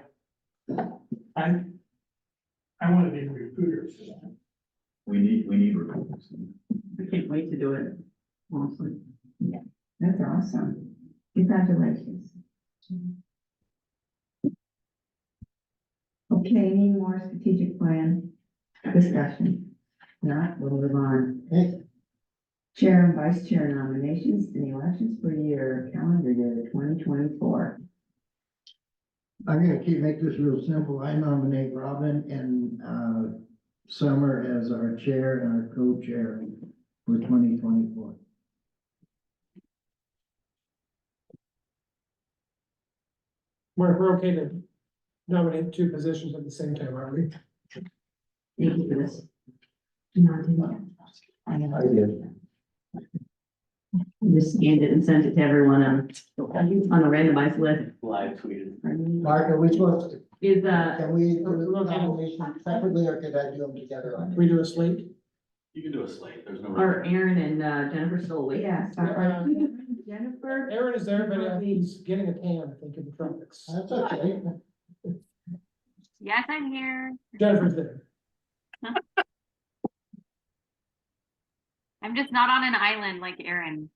I want to be a recruiter for that. We need recruiters. I can't wait to do it, honestly. That's awesome. Congratulations. Okay, any more strategic plan discussion? Not, we'll move on. Hey. Chair and vice chair nominations and elections for calendar year 2024. I'm gonna make this real simple. I nominate Robin and Summer as our chair and our co-chair for 2024. Mark, we're okay to nominate 2 positions at the same time, aren't we? Thank you for this. Do not do that. I did. Just scanned it and sent it to everyone on a randomized list. Live tweeted. Mark, are we supposed to, Is, can we do the nomination separately or could I do them together? Can we do a slate? You can do a slate. There's no. are Aaron and Jennifer still awake? Yes, Jennifer. Aaron is there, but he's getting a tan, I think, in the tropics. That's okay. Yes, I'm here. Jennifer's there. I'm just not on an island like Aaron.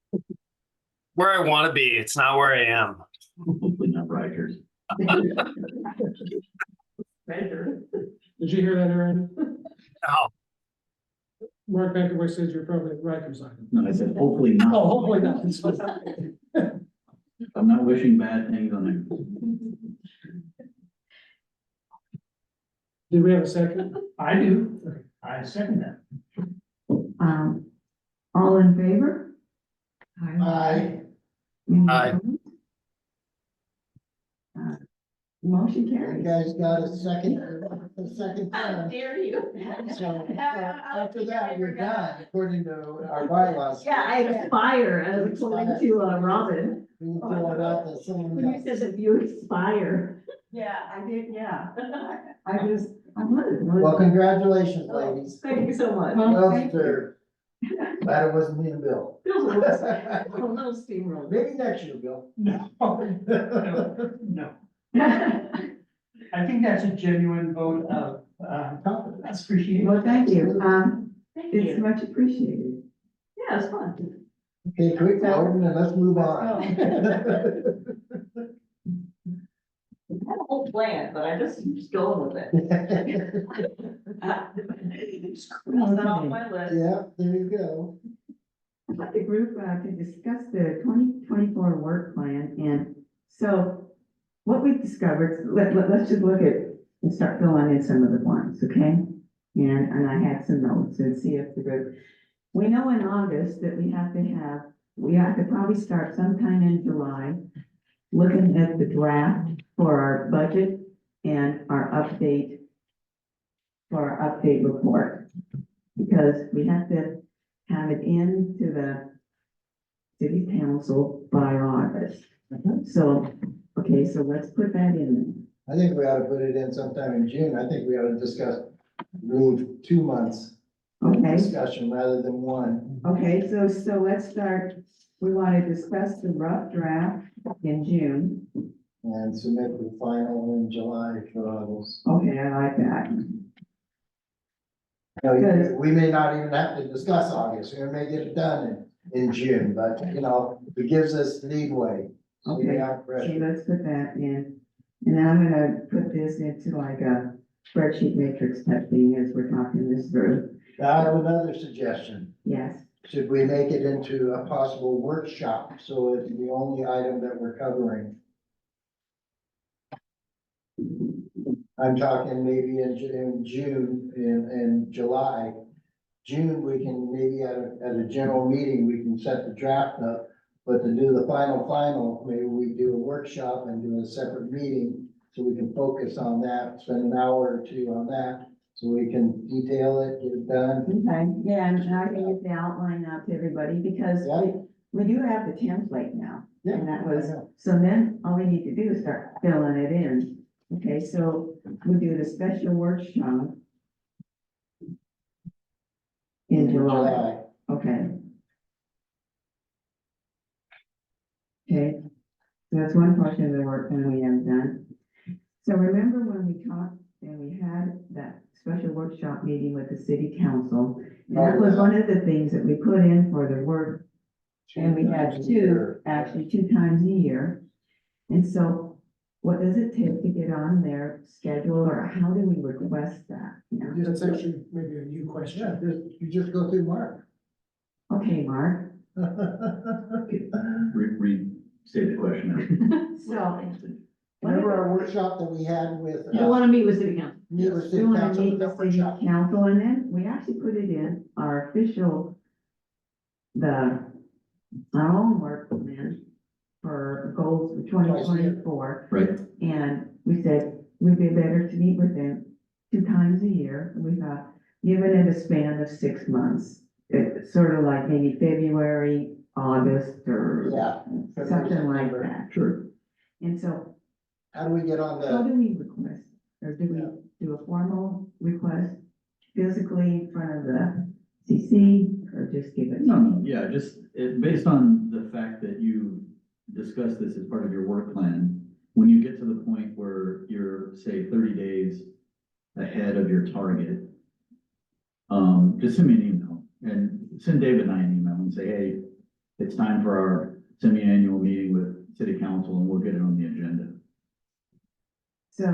Where I want to be, it's not where I am. Hopefully not Rikers. Treasure. Did you hear that, Aaron? No. Mark McAvoy says you're probably at Rikers Island. No, I said hopefully not. Oh, hopefully not. I'm not wishing bad things on them. Did we have a second? I do. I second that. All in favor? Aye. Any Aye. opposed? Motion You carries. guys got a second time. dare you? So after that, you're done, according to our bylaws. Yeah, I expire, according to Robin. We can fill it out that someone When you else. said that you expire. Yeah, I did, yeah. I was. Well, congratulations, ladies. Thank you so much. Well, Well thank you. deserved. Glad it wasn't me and Bill. Feels a little steamroller. Maybe next year, Bill. No, no. I think that's a genuine vote of, confidence, appreciation. Well, thank you. Thank It's you. much appreciated. Yeah, it's fun. Okay, quick, Gordon, and let's move on. I had a whole plan, but I just going with it. Cross that off my list. Yeah, there you go. I'd like the group to discuss the 2024 work plan, and so what we've discovered, let's just look at and start filling in some of the blanks, okay? And I had some notes and see if the group, we know in August that we have to probably start sometime in July, looking at the draft for our budget and our update, for our update report. Because we have to have it into the city council by August. So, okay, so let's put that in I think we ought to put it in sometime in June. I think we ought to discuss, move 2 months there, okay? discussion rather than one. Okay, so let's start, we want to discuss the rough draft in June. And submit the final in July for August. Okay, I like that. Now, we may not even have to discuss August, we may get it done in June, but, you know, it gives us leeway. So we Okay, aren't so pressured. let's put that in. And then I'm gonna put this into like a spreadsheet matrix type thing as we're talking this through. Now, I have another suggestion. Yes, Should we make it into a possible workshop, so it's the only item that we're covering? I'm talking maybe in June, in July. June, we can maybe at a general meeting, we can set the draft up. But to do the final, maybe we do a workshop and do a separate meeting, so we can focus on that, spend an hour or two on that. So we can detail it, get it done. okay, yeah, and I can get the outline out to everybody because Yeah. we do have the template now. Yeah, And that I was, know. so then all we need to do is start filling it in. Okay, so we do the special workshop in July, okay? Okay, so that's one portion of the work that we have done. So remember when we talked and we had that special workshop meeting with the city council? And that was one of the things that we put in for the work, and we had two times a year. And so what does it take to get on their schedule, or how do we request that? You know? That's actually maybe a new Yeah, question. you just go through Mark. Okay, Mark, Restate the question. so. Remember our workshop that we had with? You wanna meet with city council? Meet with We city want to council meet for the with city workshop. council, and then we actually put it in our official, our own work plan for goals for 2024. Right. And we said, we'd be better to meet with them 2 times a year. We thought, given it a span of 6 months, it's sort of like maybe February, August, or Yeah. something like that. Sure. And so How do we get on how the, do we request, or do we do a formal request physically in front of the CC, or just give it? No, yeah, just, based on the fact that you discussed this as part of your work plan, when you get to the point where you're, say, 30 days ahead of your target, just send me an email, and send David and I an email and say, hey, it's time for our semi-annual meeting with city council, and we'll get it on the agenda. So,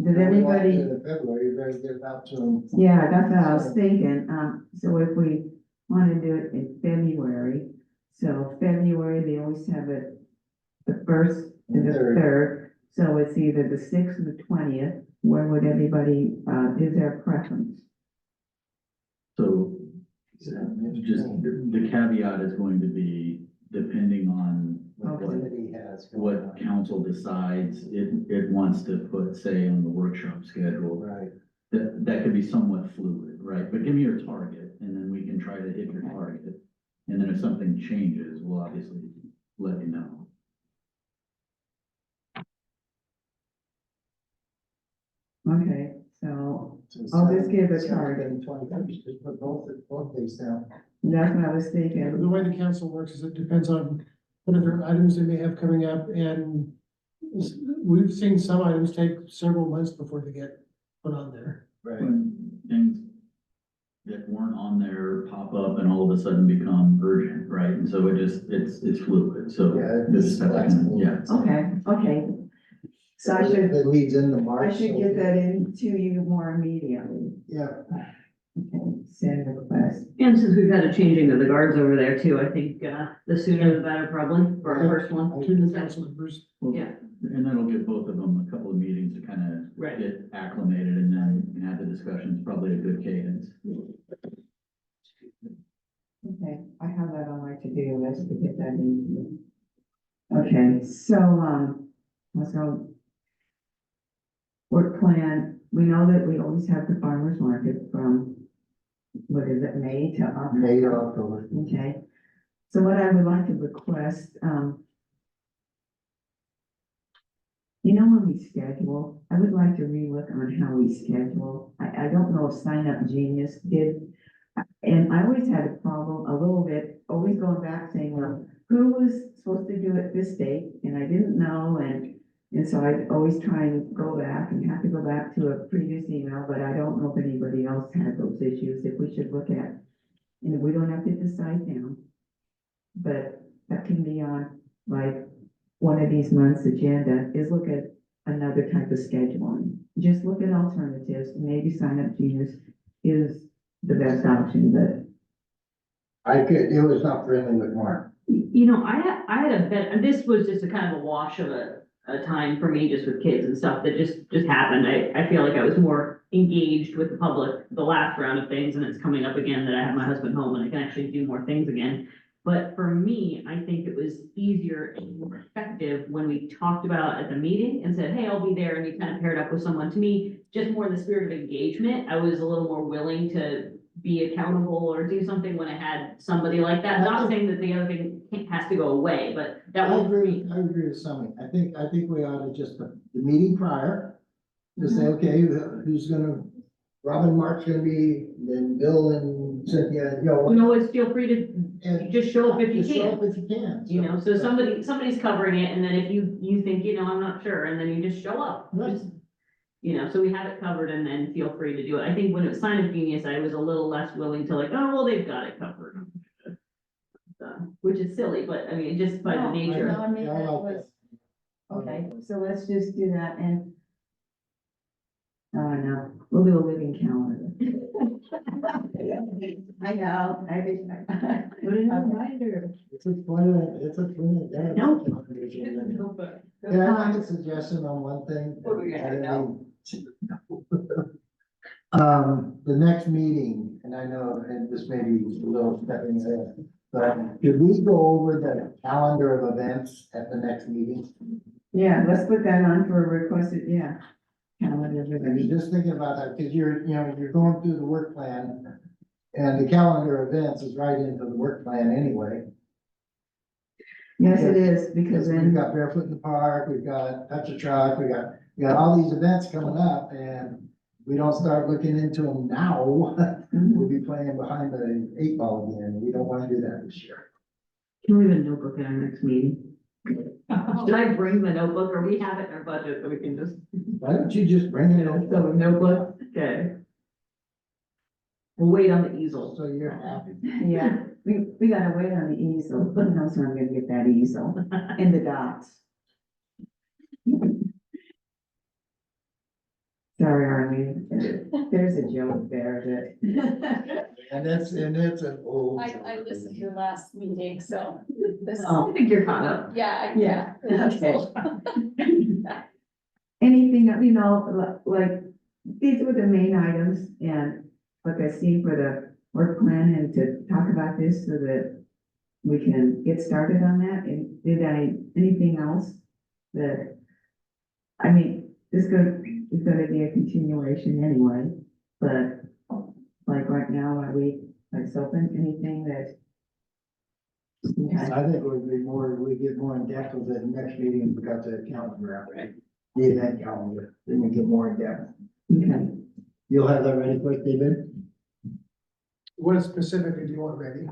did we want to everybody, do it in February, you better get it out to them. yeah, that's what I was thinking, so if we want to do it in February, so February, they always have it the first and the third, so it's either the 6th or the 20th, where would everybody, is there a preference? So just the caveat is going to be depending on What what, committee has going what on. council decides it wants to put, say, on the workshop schedule. Right. That could be somewhat fluid, right? But give me your target and then we can try to hit your target. And then if something changes, we'll obviously let you know. Okay, so So I'll just give a 7th target. and 21st, just put both days down. That's what I was thinking. The way the council works is it depends on what other items they may have coming up, and we've seen some items take several months before they get put on there. Right. When things that weren't on there pop up and all of a sudden become urgent, right? And so it's fluid, so. Yeah, you'll it's just have to- flexible. Yeah. Okay. So I should, That leads into March. I should so- get that into you more immediately. Yeah, Okay, send request. And since we've had a changing of the guards over there too, I think, the sooner the better probably for our first one. To the council members. Well, Yeah. And that'll give both of them a couple of meetings to kind of Right. get acclimated and then have the discussions, probably a good cadence. Okay, I have that on my to-do list to get that in. Okay, so, let's go. Work plan, we know that we always have the farmer's market from, what is it, May to October? May to October. Okay, so what I would like to request, when we schedule, I would like to relook on how we schedule. I don't know if Sign Up Genius did. And I always had a problem a little bit, always going back saying, well, who was supposed to do it this date? And I didn't know, and so I'd always try and go back and have to go back to a previous email, but I don't know if anybody else had those issues, if we should look at. And we don't have to decide now, but that can be on, like, one of these months' agenda, is look at another type of scheduling. Just look at alternatives, maybe Sign Up Genius is the best option, but it was not friendly with Mark. I had a bet, and this was just a kind of a wash of a time for me, just with kids and stuff that just happened. I feel like I was more engaged with the public the last round of things, and it's coming up again that I have my husband home and I can actually do more things again. But for me, I think it was easier and more effective when we talked about at the meeting and said, hey, I'll be there, and you kind of paired up with someone. To me, just more in the spirit of engagement, I was a little more willing to be accountable or do something when I had somebody like that. Not saying that the other thing has to go away, but that I was for agree, me. I agree with Sammy. I think we ought to just, the meeting prior, to say, okay, who's gonna, Robin, Mark's gonna be, then Bill and Cynthia, Always feel free to and just show up if you just show up can. if you can. So somebody's covering it, and then if you think, I'm not sure, and then you just show up. Right. Just, so we have it covered, and then feel free to do it. I think when it was Sign Up Genius, I was a little less willing to like, oh, well, they've got it covered. Which is silly, but I mean, just by the No, nature. no, I mean, Yeah, I that like was, that. okay, so let's just do that, and no, we'll do a living calendar. I know, I did. Put it in a reminder. It's a 20 day. Nope. Can I make a suggestion on one thing? What do we got now? The next meeting, and I know, and this may be a little stepping in, but could we go over the calendar of events at the next meeting? Yeah, let's put that on for a requested, calendar. I was just thinking about that, because you're going through the work plan, and the calendar of events is right into the work plan anyway. Yes, it is, because Because we've then, got Barefoot in the Park, we've got Touch a Truck, we got all these events coming up, and we don't start looking into them now, we'll be playing behind the 8 ball again. We don't want to do that this year. Can we have a notebook at our next meeting? Should I bring the notebook, or we have it in our budget, so we can just, Why don't you just bring it over? so a notebook? Okay. We'll wait on the easel. So you're happy. yeah, we gotta wait on the easel, who knows when I'm gonna get that easel, and the dots. Sorry, Arlene, there's a joke there And it's an old. I listened to your last meeting, so this, I think you're caught up. yeah, Yeah, okay. okay. Anything that, like, these were the main items, and like I see for work plan and to talk about this so that we can get started on that? And anything else that, I mean, this is gonna be a continuation anyway, but like right now, are we like open, anything that? Okay. I think we get more in depth with it next meeting, we got the calendar out, right? The event calendar, then we get more in depth. Okay, You'll have that ready quick, David? What specifically do you want ready?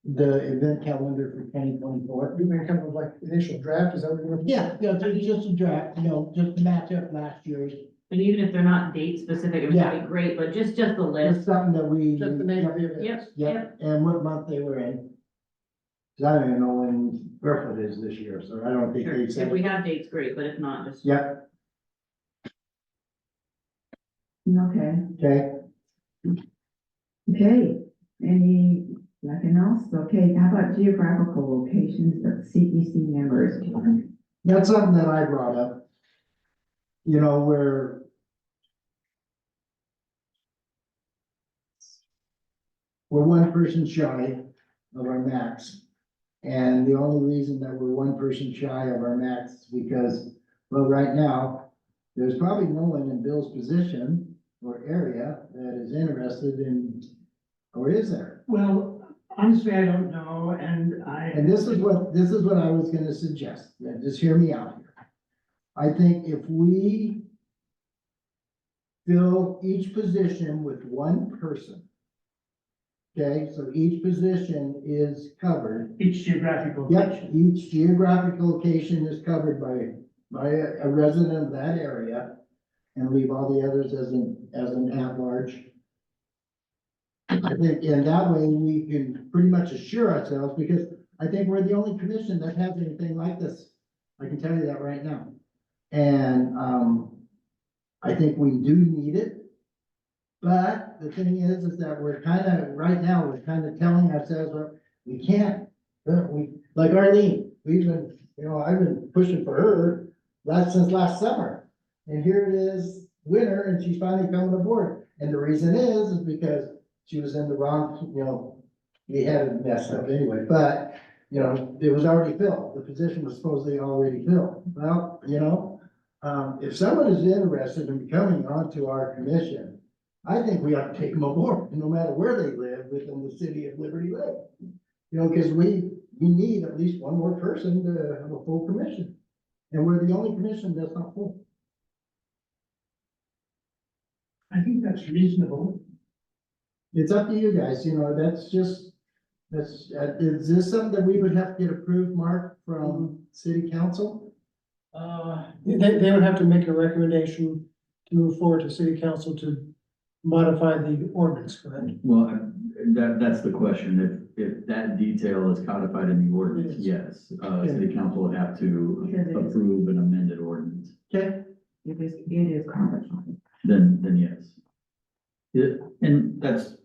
The event calendar for 2024. You may come up with like initial draft, is that what you're? Yeah, it's just a draft, just to match up last year's. And even if they're not date specific, it would be great, but just the It's list. something that we. Just the name of the event. Yep, Yep, and what month they were in. 'Cause I don't even know when Barefoot is this year, so I don't think Sure. they said. If we have dates, great, but if not, just. Yep, okay, okay, okay. Nothing else? Okay, how about geographical locations of CEC members? that's something that I brought up. Where. We're one person shy of our max. And the only reason that we're one person shy of our max is because, well, right now, there's probably no one in Bill's position or area that is interested in, or is there? Well, honestly, I don't know, and And this is what I was gonna suggest, now just hear me out here. I think if we fill each position with one person. Okay, so each position is covered. each geographical Yep, location. each geographical location is covered by a resident of that area. And leave all the others as an at-large. I think, and that way we can pretty much assure ourselves, because I think we're the only commission that has anything like this. I can tell you that right now. And, I think we do need it. But the thing is that right now, we're kind of telling ourselves, well, we can't, like Arlene, I've been pushing for her since last summer. And here it is, winter, and she's finally coming aboard. And the reason is because she was in the wrong, we had it messed up anyway, but, it was already filled. The position was supposedly already filled. Well, if someone is interested in coming onto our commission, I think we ought to take them aboard, no matter where they live within the city of Liberty Lake. Because we need at least one more person to have a full commission. And we're the only commission that's not full. I think that's reasonable. It's up to you guys, is this something that we would have to get approved, Mark, from city council? They would have to make a recommendation to move forward to city council to modify the ordinance, correct? Well, that's the question. If that detail is codified in the ordinance, yes, city council would have to Because it is. approve an amended ordinance. Okay, It is codified. Then yes. And that's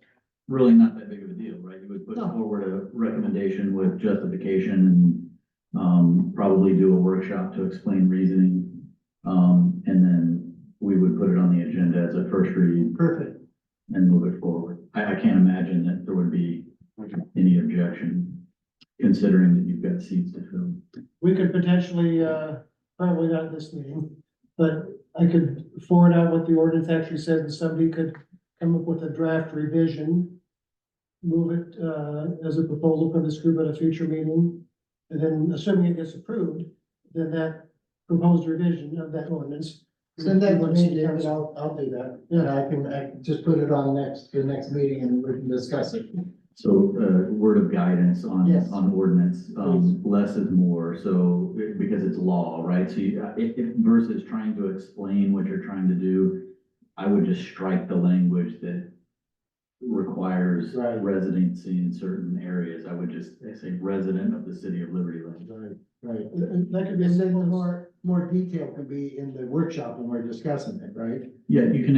really not that big of a deal, right? You would put No. forward a recommendation with justification and probably do a workshop to explain reasoning. And then we would put it on the agenda as a first read perfect. and move it forward. I can't imagine that there would be any objection, considering that you've got seats to fill. We could potentially, probably not at this meeting, but I could forward out what the ordinance actually says, and somebody could come up with a draft revision. Move it, as a proposal for this group at a future meeting, and then assuming it gets approved, then that proposed revision of that ordinance. Send that to me, David, I'll do that. Yeah. And I can just put it on the next meeting and we can discuss it. So, word of guidance Yes. on ordinance, less is more, so, because it's law, right? So if versus trying to explain what you're trying to do, I would just strike the language that requires Right. residency in certain areas. I would just say resident of the city of Liberty Lake. Right. That could be a And then simple, more detail can be in the workshop when we're discussing it, right? Yeah, you can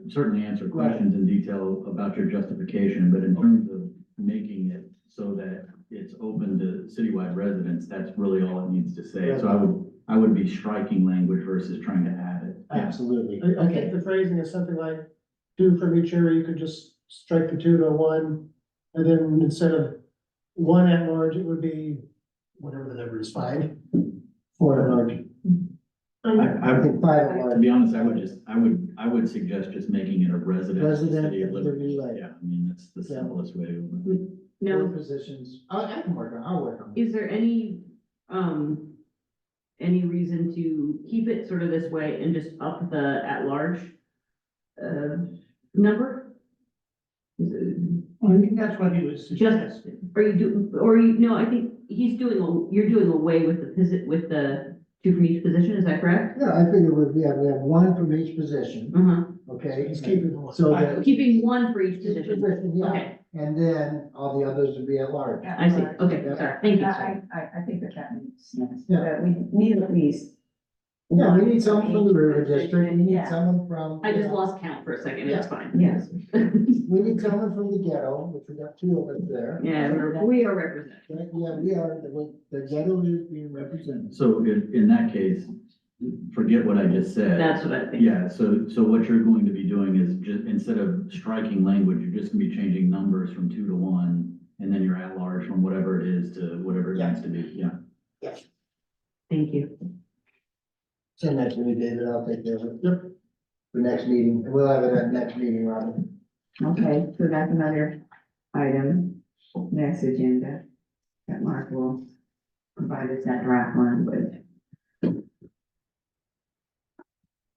certainly answer questions in detail about your justification, but in terms of making it so that it's open to citywide residents, that's really all it needs to say. So I would be striking language versus trying to add it. Absolutely. I think the phrasing is something like, two from each area, you could just strike the 2 to 1, And then instead of one at large, it would be whatever the number is, 5. 4 at large. I think 5 at to large. be honest, I would suggest just making it a resident. of the Resident city of of the Liberty. relay. Yeah, I mean, that's the Yeah. simplest way to. Four Now, positions. I can work on, I'll work on it. is there any reason to keep it sort of this way and just up the at-large number? Is it- I think that's what he was suggesting. no, I think you're doing away with the 2 from each position, is that correct? Yeah, I figured we have 1 from each position, okay? He's keeping the 1. So that. Keeping 1 for each Each position, position, yeah, okay, and then all the others would be at large. I see, okay, sorry, thank you. I think that makes sense. Yeah. That we need at least. Yeah, we one need someone from the river position. district, we need Yeah. someone from. I you just know, lost count for a second, it's fine. Yes. We need someone from the ghetto, which we got 2 of us there. Yeah, we are represented. Right, yeah, we are, the ghetto is being represented. So in that case, forget what I just said. That's what I think. Yeah, so what you're going to be doing is just, instead of striking language, you're just gonna be changing numbers from 2 to 1, and then you're at large from whatever it is to whatever it Yeah. needs to be, yeah. Thank you. Send that to me, David, I'll take care of it. Yep. For next meeting, we'll have it at next meeting, Robin. Okay, so that's another item, next agenda, that Mark will provide us that draft language.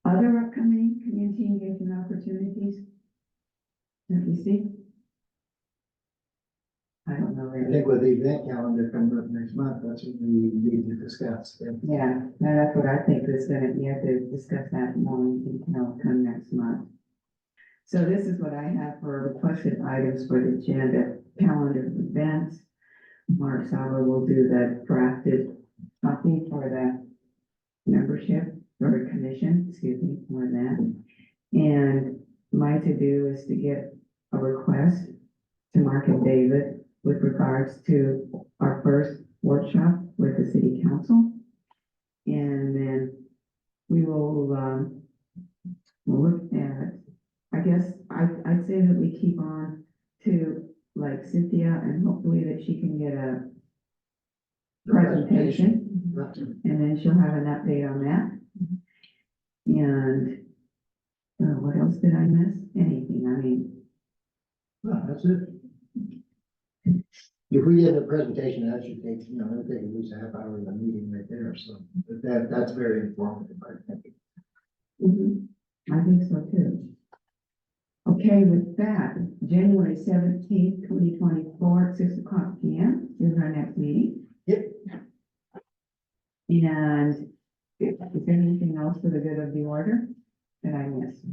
Other upcoming community engagement opportunities that we see? I don't know. I think with the event calendar coming up next month, that's what we need to discuss. Yeah, no, that's what I think is gonna, we have to discuss that more in detail come next month. So this is what I have for requested items for the agenda calendar of events. Mark Saba will do the drafted copy for the membership or commission, excuse me, more than that. And my to-do is to get a request to Mark and David with regards to our first workshop with the city council. And then we will, we'll look at, I guess, I'd say that we keep on to like Cynthia and hopefully that she can get a presentation. And then she'll have an update on that. And, what else did I miss? Anything, I mean, No, that's it. If we get a presentation, that should take, it'll take at least a half hour of the meeting right there, so that's very informative, I think. I think so too. Okay, with that, January 17th, 2024, at 6:00 p.m. is our next meeting. Yep. And is there anything else for the good of the order that I missed?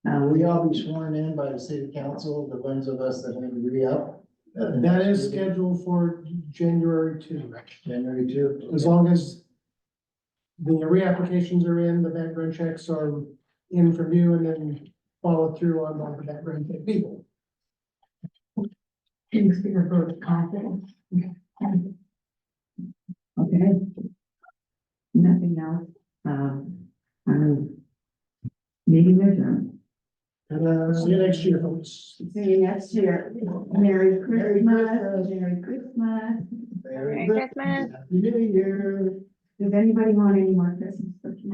Will we all be sworn in by the city council, the ones of us that want to re-up? That is scheduled for January 2, January 2. as long as the reapplications are in, the background checks are in from you, and then follow through on the background check people. Can you speak a vote of confidence? Okay. Nothing else, meeting adjourned. See you next year, folks. See you next year. Merry Christmas, Merry Christmas. Merry Christmas. Happy New Year. Does anybody want any more Christmas cookies?